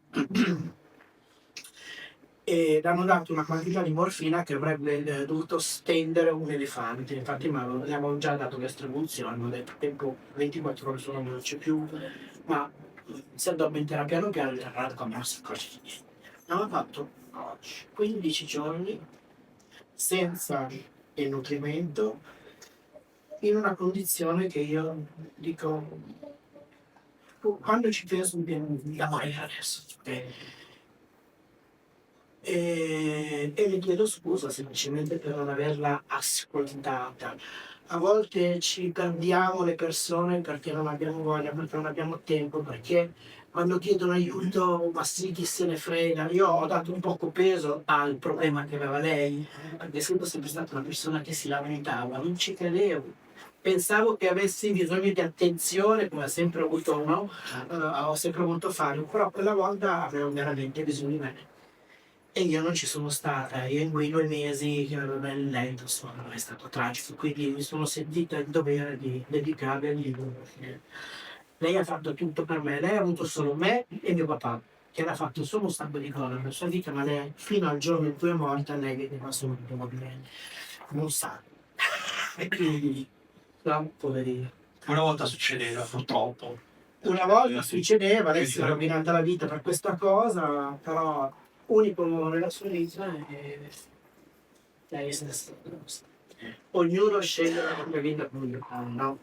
E le hanno dato una quantità di morfina che avrebbe dovuto stendere un elefante. Infatti le avevano già dato l'estrazione, hanno detto tempo 24 ore solo non c'è più, ma si addormenterà piano piano e tornerà come non si accorge di niente. Abbiamo fatto 15 giorni senza il nutrimento in una condizione che io dico quando ci penso mi viene da morire adesso. E le chiedo scusa semplicemente per non averla ascoltata. A volte ci perdiamo le persone perché non abbiamo voglia, perché non abbiamo tempo, perché quando chiedono aiuto, ma sì, chi se ne frega. Io ho dato un poco peso al problema che aveva lei, perché essendo sempre stata una persona che si lamentava, non ci credevo. Pensavo che avessi bisogno di attenzione, come ho sempre avuto, no? Ho sempre voluto fare, però quella volta avevo veramente bisogno di me. E io non ci sono stata, io in quei 2 mesi che avevo nel letto, insomma, è stato tragico, quindi mi sono sentita il dovere di dedicarmi al libro, perché lei ha fatto tutto per me, lei ha avuto solo me e mio papà, che l'ha fatto solo un sacco di cose nella sua vita, ma lei, fino al giorno in cui è morta, lei vedeva solo bene, non sa. E quindi, no, poverina. Una volta succedeva, purtroppo. Una volta succedeva, lei si è rovinata la vita per questa cosa, però unico nella sua vita e lei è stessa. Ognuno sceglie la propria vita come gli pare, no?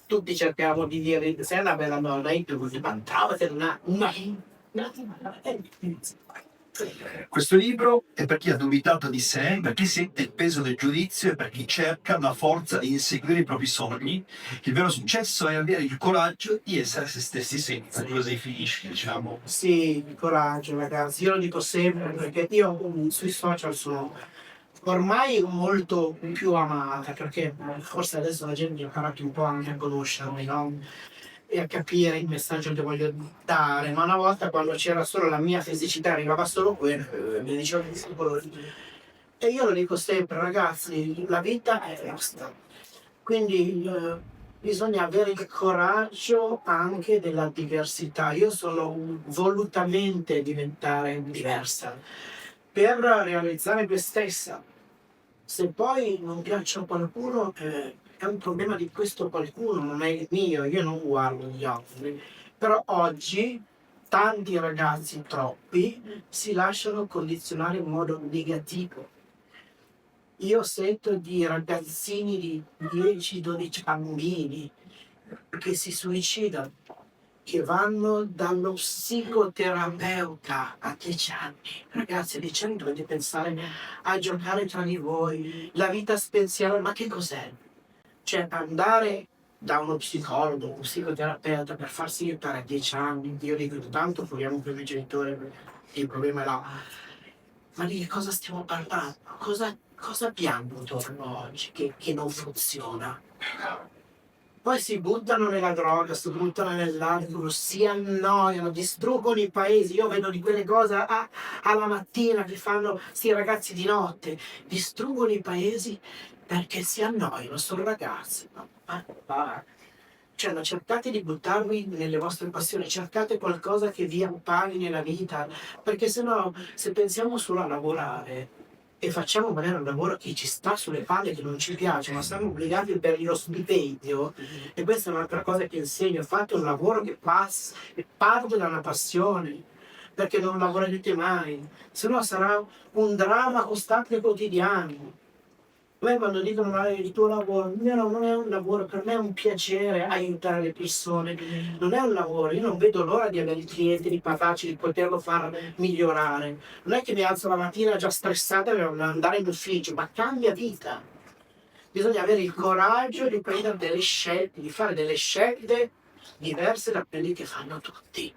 Tutti cerchiamo di dire sei una bella donna, io ti trovate una Questo libro è per chi ha dubitato di sé, per chi sente il peso del giudizio e per chi cerca la forza di inseguire i propri sogni. Il vero successo è avere il coraggio di essere se stessi senza. Così finisce, diciamo. Sì, il coraggio ragazzi, io lo dico sempre perché io sui social sono ormai molto più amata perché forse adesso la gente ha imparato un po' anche a conoscermi, no? E a capire il messaggio che voglio dare, ma una volta quando c'era solo la mia fisicità, arrivava solo quello, mi dicevano di colori. E io lo dico sempre, ragazzi, la vita è basta. Quindi bisogna avere il coraggio anche della diversità. Io sono volutamente diventare diversa per realizzare me stessa. Se poi non piaccio a qualcuno, è un problema di questo qualcuno, non è il mio, io non guardo gli altri. Però oggi tanti ragazzi, troppi, si lasciano condizionare in modo negativo. Io sento di ragazzini di 10-12 bambini che si suicidano, che vanno dallo psicoterapeuta a 10 anni. Ragazzi, a 10 anni dovete pensare a giocare tra di voi, la vita spensiera, ma che cos'è? Cioè andare da uno psicologo, un psicoterapeuta per farsi aiutare a 10 anni, io dico tanto proviamo con i miei genitori, il problema è là. Ma di che cosa stiamo parlando? Cosa abbiamo intorno oggi che non funziona? Poi si buttano nella droga, si buttano nell'alcol, si annoiano, distruggono i paesi. Io vedo di quelle cose alla mattina che fanno sti ragazzi di notte. Distruggono i paesi perché si annoiano, sono ragazzi. Cioè, no, cercate di buttarvi nelle vostre passioni, cercate qualcosa che vi appaghi nella vita, perché sennò se pensiamo solo a lavorare e facciamo magari un lavoro che ci sta sulle palle, che non ci piace, ma siamo obbligati per lo stipendio, e questa è un'altra cosa che insegno, fate un lavoro che parte da una passione, perché non lavorerete mai, sennò sarà un dramma costante e quotidiano. A me quando dicono magari il tuo lavoro, il mio non è un lavoro, per me è un piacere aiutare le persone, non è un lavoro, io non vedo l'ora di avere il cliente, di parlarci, di poterlo far migliorare. Non è che mi alzo la mattina già stressata per andare in ufficio, ma cambia vita. Bisogna avere il coraggio di prendere delle scelte, di fare delle scelte diverse da quelle che fanno tutti.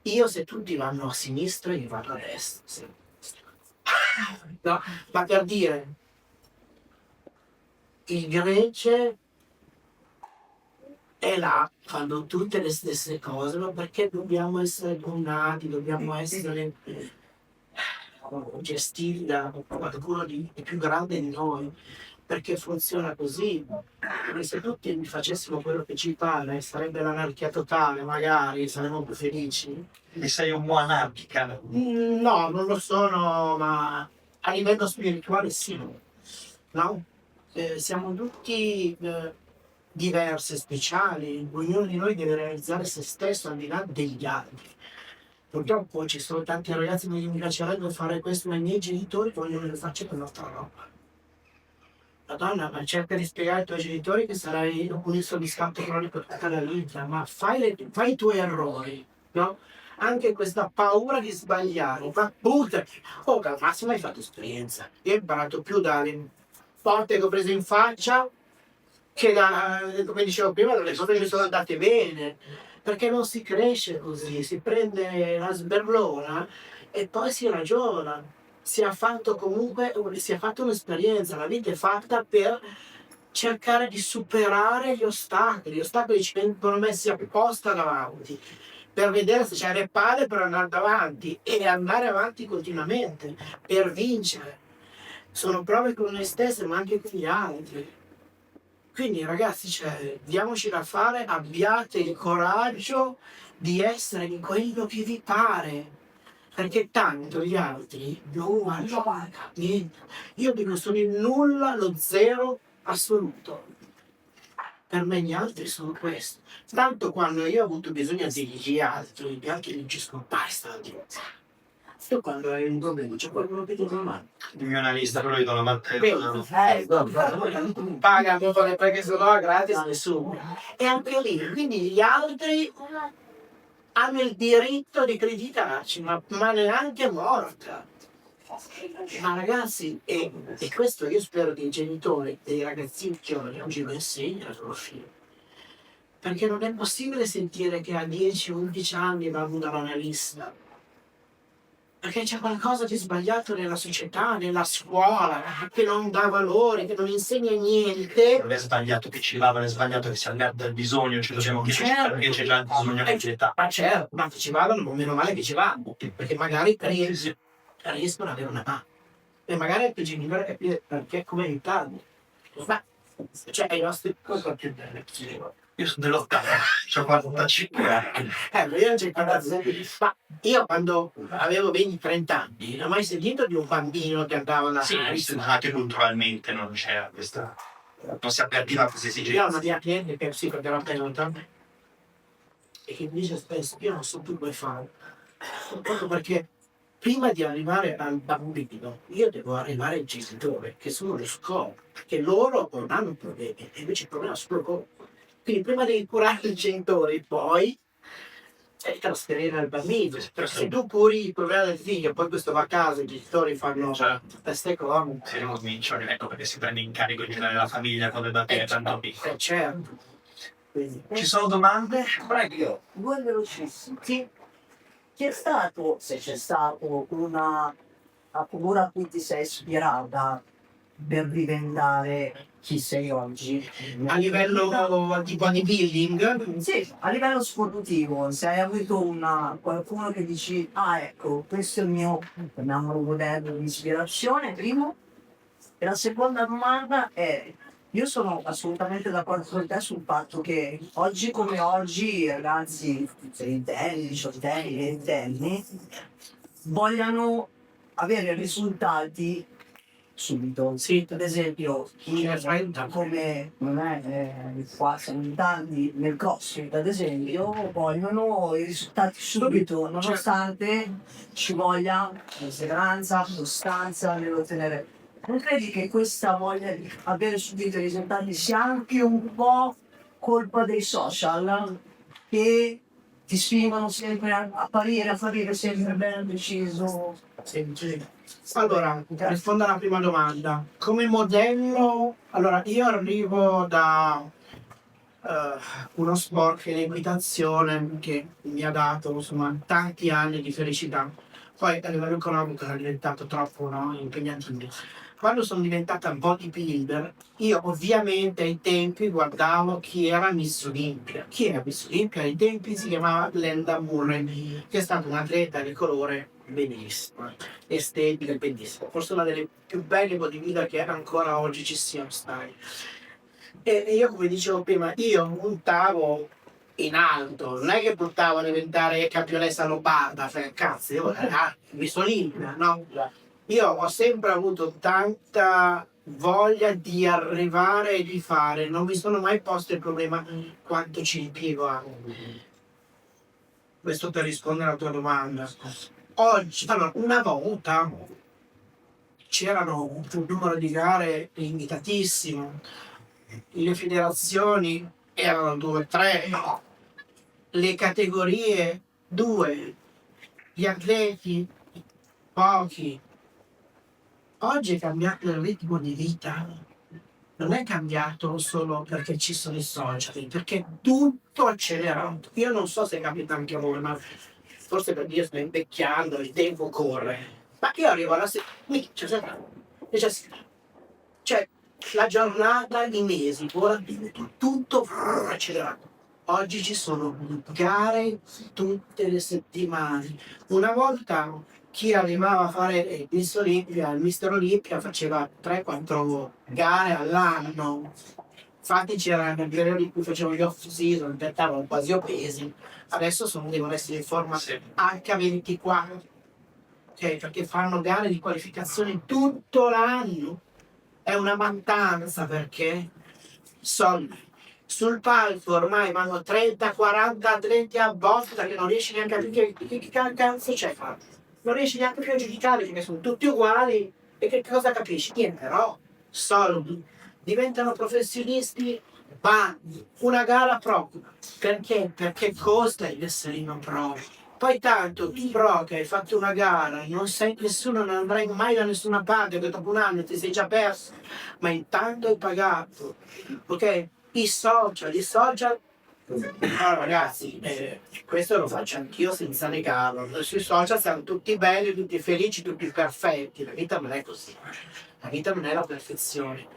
Io se tutti vanno a sinistra, io vado a destra. Sì. No, ma per dire, il Grece è là, fanno tutte le stesse cose, ma perché dobbiamo essere donnati, dobbiamo essere gestiti da qualcuno di più grande di noi? Perché funziona così. E se tutti facessimo quello che ci pare, sarebbe l'anarchia totale, magari saremmo più felici. E sei un po' anarchica. No, non lo sono, ma a livello spirituale sì, no? Siamo tutti diversi, speciali, ognuno di noi deve realizzare se stesso al di là degli altri. Purtroppo ci sono tanti ragazzi che mi piacerebbe fare questo, ma i miei genitori vogliono che faccia per nostra roba. Madonna, ma cerca di spiegare ai tuoi genitori che sarai un insoddisfatto cronico tutta la vita, ma fai i tuoi errori, no? Anche questa paura di sbagliare, ma buttati. Oh, al massimo hai fatto esperienza. Io ho imparato più dalle porte che ho preso in faccia che come dicevo prima, dalle cose che mi sono andate bene. Perché non si cresce così, si prende la sberlona e poi si ragiona. Si è fatto comunque, si è fatto un'esperienza, la vita è fatta per cercare di superare gli ostacoli ci vengono messi apposta davanti, per vedere se c'è le palle per andare davanti e andare avanti continuamente, per vincere. Sono prove con noi stessi ma anche con gli altri. Quindi ragazzi, cioè, diamoci da fare, abbiate il coraggio di essere in quello che vi pare. Perché tanto gli altri non vanno niente. Io dico sono il nulla, lo zero assoluto. Per me gli altri sono questo. Tanto quando io ho avuto bisogno degli altri, gli altri mi dicono basta. Tu quando hai un problema c'è qualcuno che ti dà una mano. Il mio analista, però gli do la mano. Paga perché sennò è gratis nessuno. E anche lì, quindi gli altri hanno il diritto di criticarci, ma neanche morta. Ma ragazzi, e questo io spero che i genitori dei ragazzini giovani oggi lo insegnano ai loro figli. Perché non è possibile sentire che a 10-11 anni vanno dall'analista. Perché c'è qualcosa di sbagliato nella società, nella scuola, che non dà valore, che non insegna niente. Non è sbagliato che ci va, non è sbagliato che si allarga il bisogno, ci dobbiamo chiedere perché c'è già il bisogno di età. Ma certo, ma che ci vadano, meno male che ci vanno, perché magari riescono ad avere una mano. E magari il genitore capire perché come aiutarli. Ma Cioè, i nostri cosa più belle. Io sono dell'80, ho 45 anni. Ma io non c'è ma io quando avevo 20-30 anni non ho mai sentito di un bambino che andava alla Sì, anche culturalmente non c'era questa. Non si avvertiva questa Io ho esigenza. una mia cliente che è psicoterapeuta e che mi dice spesso io non so più come fare. Proprio perché prima di arrivare al bambino io devo arrivare al genitore, che sono le scuole, perché loro non hanno problemi, e invece il problema sono loro. Quindi prima devi curare il genitore, poi trasferire al bambino. Perché se tu curi il problema del figlio, poi questo va a casa, i genitori fanno queste cose. Si ricominciano, ecco perché si prende in carico in generale la famiglia quando il bambino è tanto piccolo. Certo. Quindi, Ci sono domande? Prego, due velocissimi. Sì. C'è stato, se c'è stato, una figura a cui ti sei ispirata per diventare chi sei oggi? a livello di bodybuilding, Sì, a livello sportivo, se hai avuto qualcuno che dici, ah ecco, questo è il mio, chiamiamolo modello di ispirazione, primo. E la seconda domanda è, io sono assolutamente d'accordo con te sul fatto che oggi come oggi i ragazzi, trentenni, diciottenni, ventenni, vogliano avere risultati subito. sì, Ad esempio, come non è qua siamo tanti nel CrossFit, ad esempio, vogliono i risultati subito, nonostante ci voglia perseveranza, costanza nell'ottenere. Non credi che questa voglia di avere subito i risultati sia anche un po' colpa dei social che ti spingono sempre a apparire sempre ben deciso? semplice. Allora, rispondo alla prima domanda. Come modello, allora io arrivo da uno sport che è l'equitazione che mi ha dato insomma tanti anni di felicità. Poi a livello economico è diventato troppo impegnativo. Quando sono diventata bodybuilder, io ovviamente ai tempi guardavo chi era Miss Olympia. Chi era Miss Olympia? Ai tempi si chiamava Glenda Murray, che è stata un'atleta di colore bellissima, estetica, bellissima. Forse una delle più belle bodybuilder che ancora oggi ci siano stai. E io, come dicevo prima, io puntavo in alto, non è che puntavo a diventare campionessa lombarda, cazzo, io Miss Olympia, no? Io ho sempre avuto tanta voglia di arrivare e di fare, non mi sono mai posto il problema quanto ci impiego a. Questo per rispondere alla tua domanda. Oggi, allora, una volta c'erano un numero di gare limitatissimo, le federazioni erano 2-3, le categorie 2, gli atleti pochi. Oggi è cambiato il ritmo di vita, non è cambiato solo perché ci sono i social, perché è tutto accelerato. Io non so se capita anche a voi, ma forse perché io sto invecchiando, il tempo corre. Ma io arrivo alla sera, cioè la giornata, i mesi, ora tutto accelerato. Oggi ci sono gare tutte le settimane. Una volta chi arrivava a fare il Mister Olympia faceva 3-4 gare all'anno. Infatti c'era nel periodo in cui facevo gli off season, diventavano quasi obesi. Adesso devono essere in forma H24. Okay, perché fanno gare di qualificazione tutto l'anno. È una mattanza perché soldi. Sul palco ormai vanno 30-40 atleti a botta che non riesci neanche a capire che cazzo c'è qua. Non riesci neanche più a giudicare perché sono tutti uguali e che cosa capisci? Niente, però soldi. Diventano professionisti, una gara pro. Perché? Perché costa essere in un pro. Poi tanto tu pro che hai fatto una gara, non sei nessuno, non andrai mai da nessuna parte, che dopo un anno ti sei già perso, ma intanto hai pagato. Ok? I social. Allora ragazzi, questo lo faccio anch'io senza negarlo. Sui social siamo tutti belli, tutti felici, tutti perfetti. La vita non è così. La vita non è la perfezione.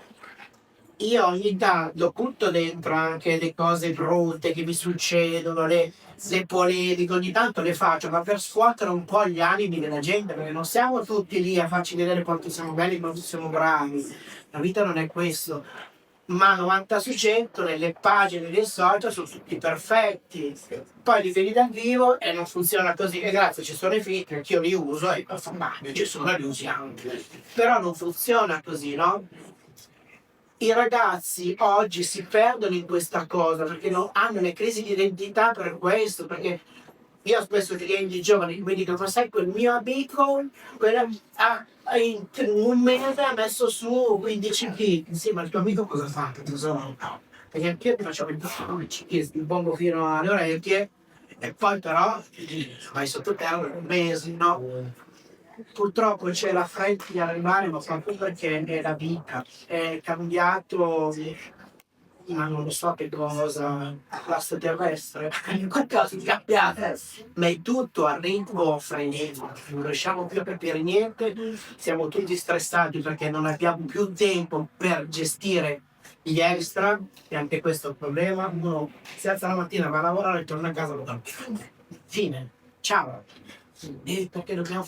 Io ogni tanto butto dentro anche le cose brutte che mi succedono, le polemiche, ogni tanto le faccio, ma per scuotere un po' gli animi della gente, perché non siamo tutti lì a farci vedere quanto siamo belli, quanto siamo bravi. La vita non è questo. ma 90 su 100 nelle pagine dei social sono tutti perfetti, poi li vedi dal vivo e non funziona così, e grazie ci sono i filtri che io li uso e ma ci sono, li usiamo, però non funziona così, no? I ragazzi oggi si perdono in questa cosa perché non hanno le crisi di identità per questo, perché io ho spesso clienti giovani che mi dicono ma sai quel mio amico in un mese ha messo su 15 kg. Sì, ma il tuo amico cosa fa? Tesoro? No. Perché anch'io ti faccio 15 kg, mi pongo fino alle orecchie e poi però vai sottoterra per un mese, no? Purtroppo c'è la fretta di arrivare, ma proprio perché è la vita, è cambiato, ma non lo so che cosa, l'asse terrestre, qualcosa è cambiato, ma è tutto a ritmo frenetico, non riusciamo più a capire niente, siamo tutti stressati perché non abbiamo più tempo per gestire gli extra, e anche questo è un problema, uno si alza la mattina, va a lavorare e torna a casa, fine, ciao. Perché dobbiamo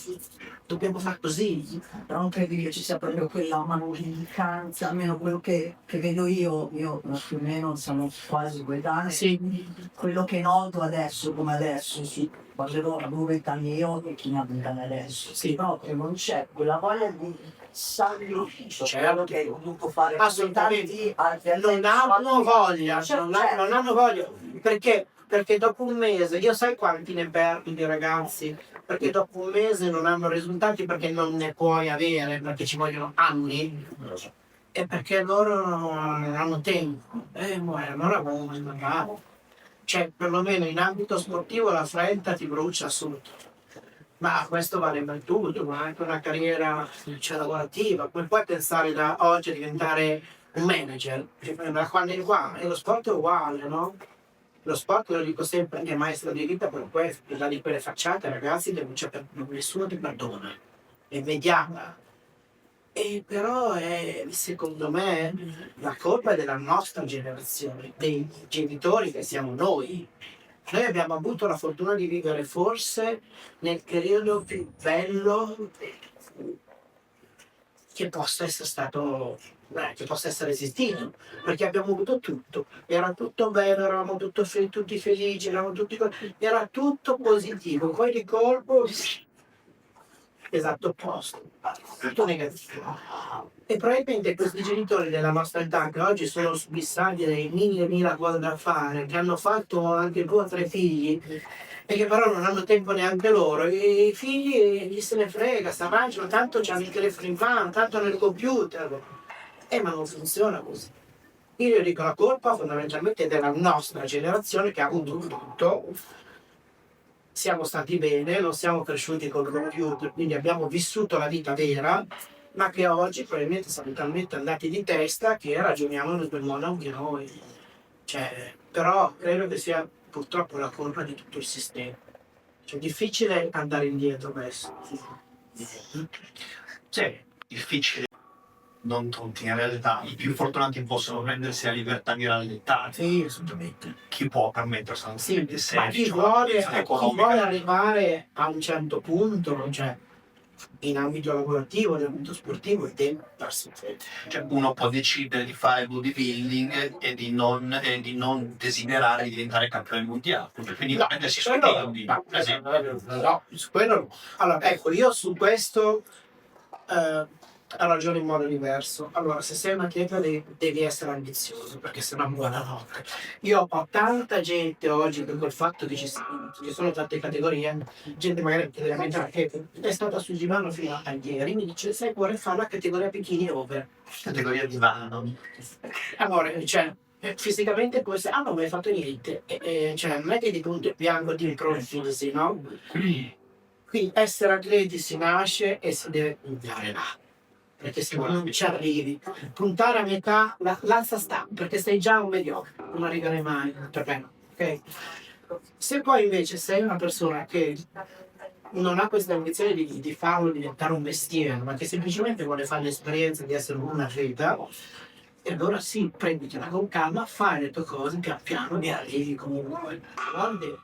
fare così? Però non credo che ci sia proprio quella mancanza, almeno quello che vedo io più o meno siamo quasi coetanei. Sì. Quello che noto adesso come adesso, sì, quando avevo 20 anni io e chi ne ha 20 anni adesso, Sì. però che non c'è quella voglia di sacrificio, Certo. che ho dovuto fare Assolutamente. tanti altri Non hanno voglia, Certo. non hanno voglia, perché dopo un mese, io sai quanti ne perdo di ragazzi, perché dopo un mese non hanno risultati perché non ne puoi avere, perché ci vogliono anni, e perché loro non hanno tempo, allora magari. Cioè, perlomeno in ambito sportivo la fretta ti brucia sotto. Ma questo vale per tutto, ma anche una carriera lavorativa. Come puoi pensare da oggi a diventare un manager? Da quando è qua? E lo sport è uguale, no? Lo sport, lo dico sempre, è maestro di vita per questo, che dà di quelle facciate, ragazzi, nessuno ti perdona. È immediata. E però è, secondo me, la colpa è della nostra generazione, dei genitori che siamo noi. Noi abbiamo avuto la fortuna di vivere forse nel periodo più bello che possa essere stato, che possa essere esistito, perché abbiamo avuto tutto, era tutto bello, eravamo tutti felici, era tutto positivo, poi di colpo esatto opposto, tutto negativo. E probabilmente questi genitori della nostra età che oggi sono subissati dai mille cose da fare, che hanno fatto anche 2 o 3 figli e che però non hanno tempo neanche loro, e i figli gli se ne frega, si arrangiano, tanto hanno il telefono in mano, tanto hanno il computer, ma non funziona così. Io dico la colpa fondamentalmente è della nostra generazione che ha avuto tutto. Siamo stati bene, non siamo cresciuti col computer, quindi abbiamo vissuto la vita vera, ma che oggi probabilmente siamo talmente andati di testa che ragioniamo in quel modo anche noi. Cioè, però credo che sia purtroppo la colpa di tutto il sistema. Cioè, è difficile andare indietro adesso. Sì, difficile. Non tutti, in realtà i più fortunati possono prendersi la libertà di rallentare. Sì, assolutamente. Chi può permetterselo? Sì, ma chi economica. vuole arrivare a un certo punto, cioè in ambito lavorativo, in ambito sportivo, il tempo darsi in fretta. Cioè, uno può decidere di fare bodybuilding e di non desiderare di diventare campione mondiale, quindi No, prendersi i suoi quello tempi. no, su quello no. Allora, ecco, io su questo ragiono in modo diverso. Allora, se sei un atleta devi essere ambizioso, perché sennò buonanotte. Io ho tanta gente oggi, per quel fatto che ci sono tante categorie, gente magari che è stata sul divano fino a ieri, mi dice, sai, vorrei fare la categoria bikini over. Categoria divano. Amore, cioè, fisicamente può essere, non mi hai fatto niente, cioè, non è che di punto in bianco ti improvvisi, no? Quindi essere atleti si nasce e si deve puntare là, perché se no non ci arrivi. Puntare a metà, l'alza sta, perché sei già un mediocre, non arriverai mai, per me, ok? Se poi invece sei una persona che non ha questa ambizione di farlo diventare un mestiere, ma che semplicemente vuole fare l'esperienza di essere un atleta, e allora sì, prenditela con calma, fai le tue cose, pian piano ne arrivi comunque. A volte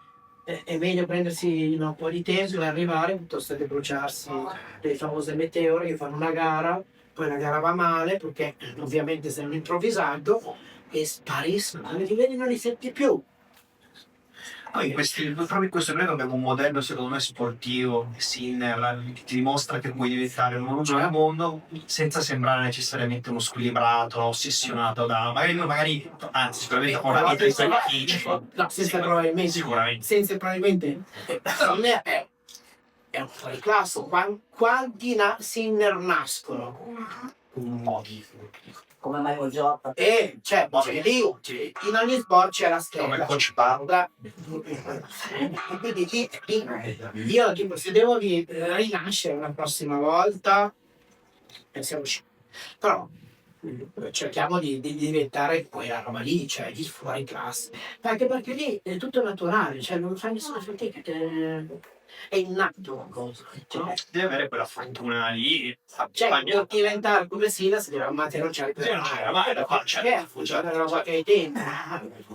è meglio prendersi un po' di tempo e arrivare piuttosto che bruciarsi le famose meteore che fanno una gara, poi la gara va male perché ovviamente sei un improvvisato e spariscono, non li vedi, non li senti più. Noi proprio in questo periodo abbiamo un modello secondo me sportivo, Sinner, che ti dimostra che puoi diventare un uomo al mondo senza sembrare necessariamente uno squilibrato, ossessionato da anzi sicuramente con una vita di sacrificio. No, senza probabilmente. Sicuramente. Senza probabilmente. Secondo me è un fuori classe. Quanti Sinner nascono? Come Michael Jordan. Cioè, lì, in ogni sport c'è la scheda. Come Coach Parda. Quindi io tipo, se devo rinascere una prossima volta, pensiamoci. Però cerchiamo di diventare quella roba lì, cioè il fuori classe. Anche perché lì è tutto naturale, cioè non fai nessuna fatica, è innato la cosa. Cioè, Devi avere quella fortuna lì. per diventare come Sila si deve amare, non c'è ma è da fare, funziona una cosa che ai tempi,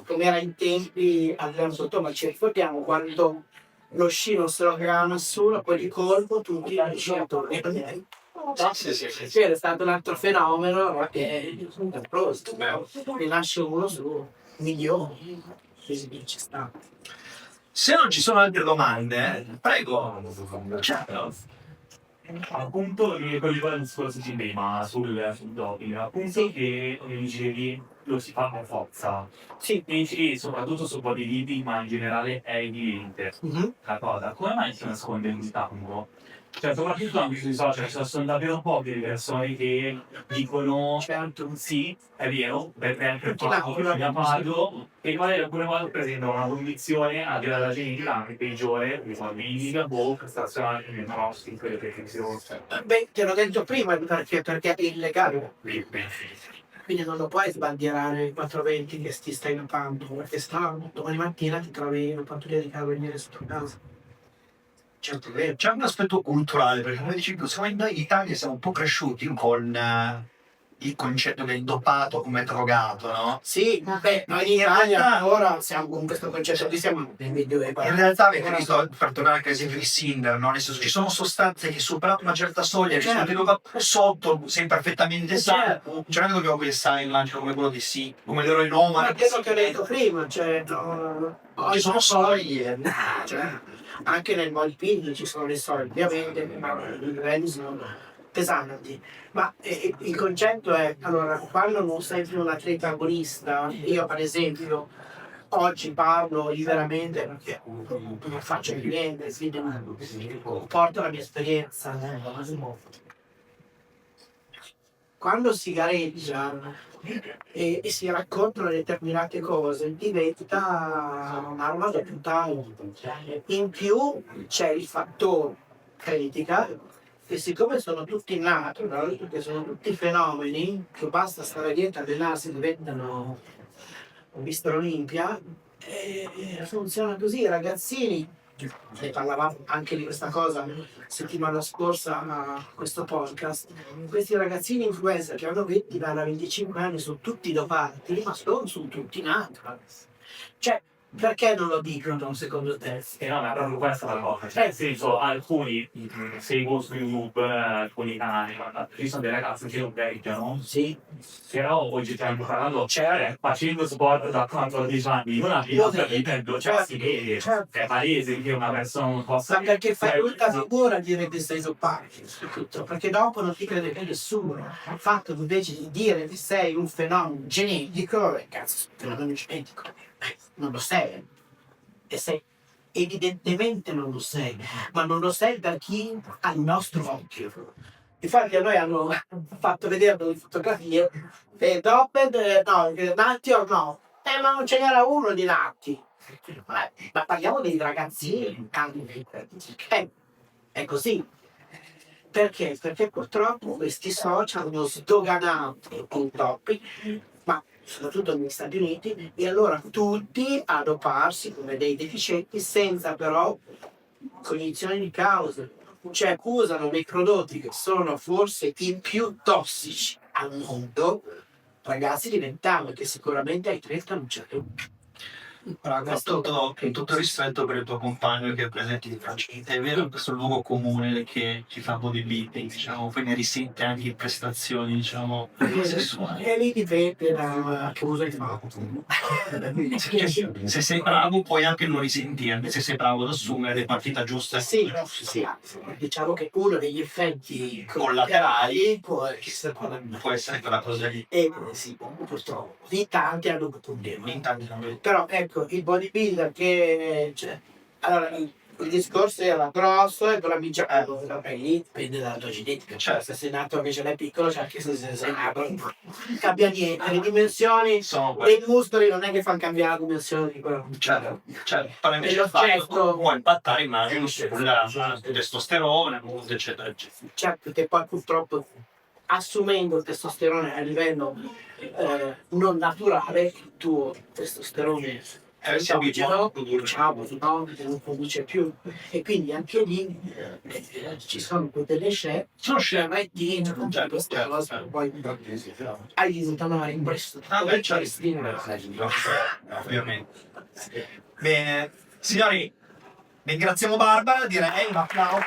come era in tempi all'anno sotto, ma ci ricordiamo quando lo sci non se lo creava nessuno, poi di colpo tutti gli sciatori. Sì. C'era stato un altro fenomeno che è prosto, ne nasce uno su milioni, quindi ci sta. Se non ci sono altre domande, prego. Ciao. Appunto, ricollegato al discorso di prima sul doping, appunto che come dicevi lo si fa per forza. Sì. E soprattutto sul bodybuilding, ma in generale è evidente la cosa. Come mai si nasconde così tanto? Cioè, soprattutto anche sui social, ci sono davvero poche le persone che dicono Certo. sì, è vero, perché anche il Perché corpo mi ha pagato, e magari alcune volte presentano una condizione a livello genetica anche peggiore, quindi bambini, prestazionali, quindi no, sì, quelle perfezioni. Beh, te l'ho detto prima perché è illegale. Quindi non lo puoi sbandierare il 420 che ti stai dopando, perché domani mattina ti trovi una pattuglia di carabinieri sotto casa. C'è un problema. C'è un aspetto culturale, perché come dici tu, siamo noi in Italia siamo un po' cresciuti con il concetto del dopato come drogato, no? Sì, beh, noi in Italia ora siamo con questo concetto qui, siamo nel Medioevo. In realtà avete visto, per tornare all'esempio di Sinner, no? Nel senso, ci sono sostanze che superano una certa soglia, che sono tenuto sotto, sei perfettamente sano. Cioè non dobbiamo pensare in lancio come quello di sì, come l'eroinoma. Ma quello che ho detto prima, cioè, Ci sono soglie. Cioè, anche nel bodybuilding ci sono le soglie, ovviamente, ma i livelli sono pesanti. Ma il concetto è, allora, quando non sei più un atleta agonista, io per esempio oggi parlo liberamente perché non faccio niente, quindi porto la mia esperienza. Quando si gareggia e si raccontano determinate cose, diventa una roba totale. In più c'è il fattore critica, che siccome sono tutti natural, perché sono tutti fenomeni, che basta stare dietro, allenarsi, diventano un Mister Olimpia, funziona così, i ragazzini, ne parlavamo anche di questa cosa settimana scorsa a questo podcast, questi ragazzini influencer che hanno 20-25 anni sono tutti dopati, ma sono tutti natural. Cioè, perché non lo dicono secondo te? E no, ma proprio questa è la cosa. Cioè, nel senso, alcuni seguo su YouTube, alcuni canali, ci sono dei ragazzi che non gareggiano, Sì. però oggettivamente parlando, facendo sport da 14 anni, non arriva a vivendo, cioè si vede, è palese che una persona non possa... Ma perché fai tutta figura a dire che sei dopato, perché dopo non ti crede più nessuno. Il fatto invece di dire che sei un fenomeno genetico, cazzo, un fenomeno genetico. Non lo sei, e sei evidentemente non lo sei, ma non lo sei da chi ha il nostro occhio. Infatti a noi hanno fatto vedere delle fotografie doped, no, nati o no, ma non ce n'era uno di nati. Ma parliamo dei ragazzini, è così. Perché? Perché purtroppo questi social hanno sdoganato il topic, ma soprattutto negli Stati Uniti, e allora tutti a doparsi come dei deficienti senza però cognizione di causa. Cioè accusano dei prodotti che sono forse i più tossici al mondo, ragazzi di 20 anni, che sicuramente ai 30 non c'è più. Con tutto rispetto per il tuo compagno che è presente di Francesco, è vero questo luogo comune che ci fa bodybuilding, diciamo, poi ne risente anche in prestazioni, diciamo, sessuali. E lì dipende da che uso hai fatto. Se sei bravo puoi anche non risentirne, se sei bravo ad assumere le partite giuste. Sì, sì, diciamo che uno degli effetti Collaterali può essere quello. può essere quella cosa lì. E sì, purtroppo, in tanti hanno un problema. In tanti non vedi. Però ecco, il bodybuilder che... Cioè, allora, il discorso era grosso e però lì dipende dalla tua genetica. Cioè, se sei nato che ce l'hai piccolo, cioè anche se sei nato, non cambia niente. Le dimensioni Sono e i muscoli non è che fanno cambiare la dimensione di quello. Certo, però invece E lo il fatto gesto- può impattare immagino sulla testosterone, eccetera, eccetera. Certo che poi purtroppo assumendo il testosterone a livello non naturale, il tuo testosterone Si abitua a produrre. diciamo, non produce più e quindi anche lì ci sono delle scelte Sono scemo. metti Certo, questa certo, cosa certo. poi hai risultato in questo Ovviamente. Bene, signori, ringraziamo Barbara, direi un applauso.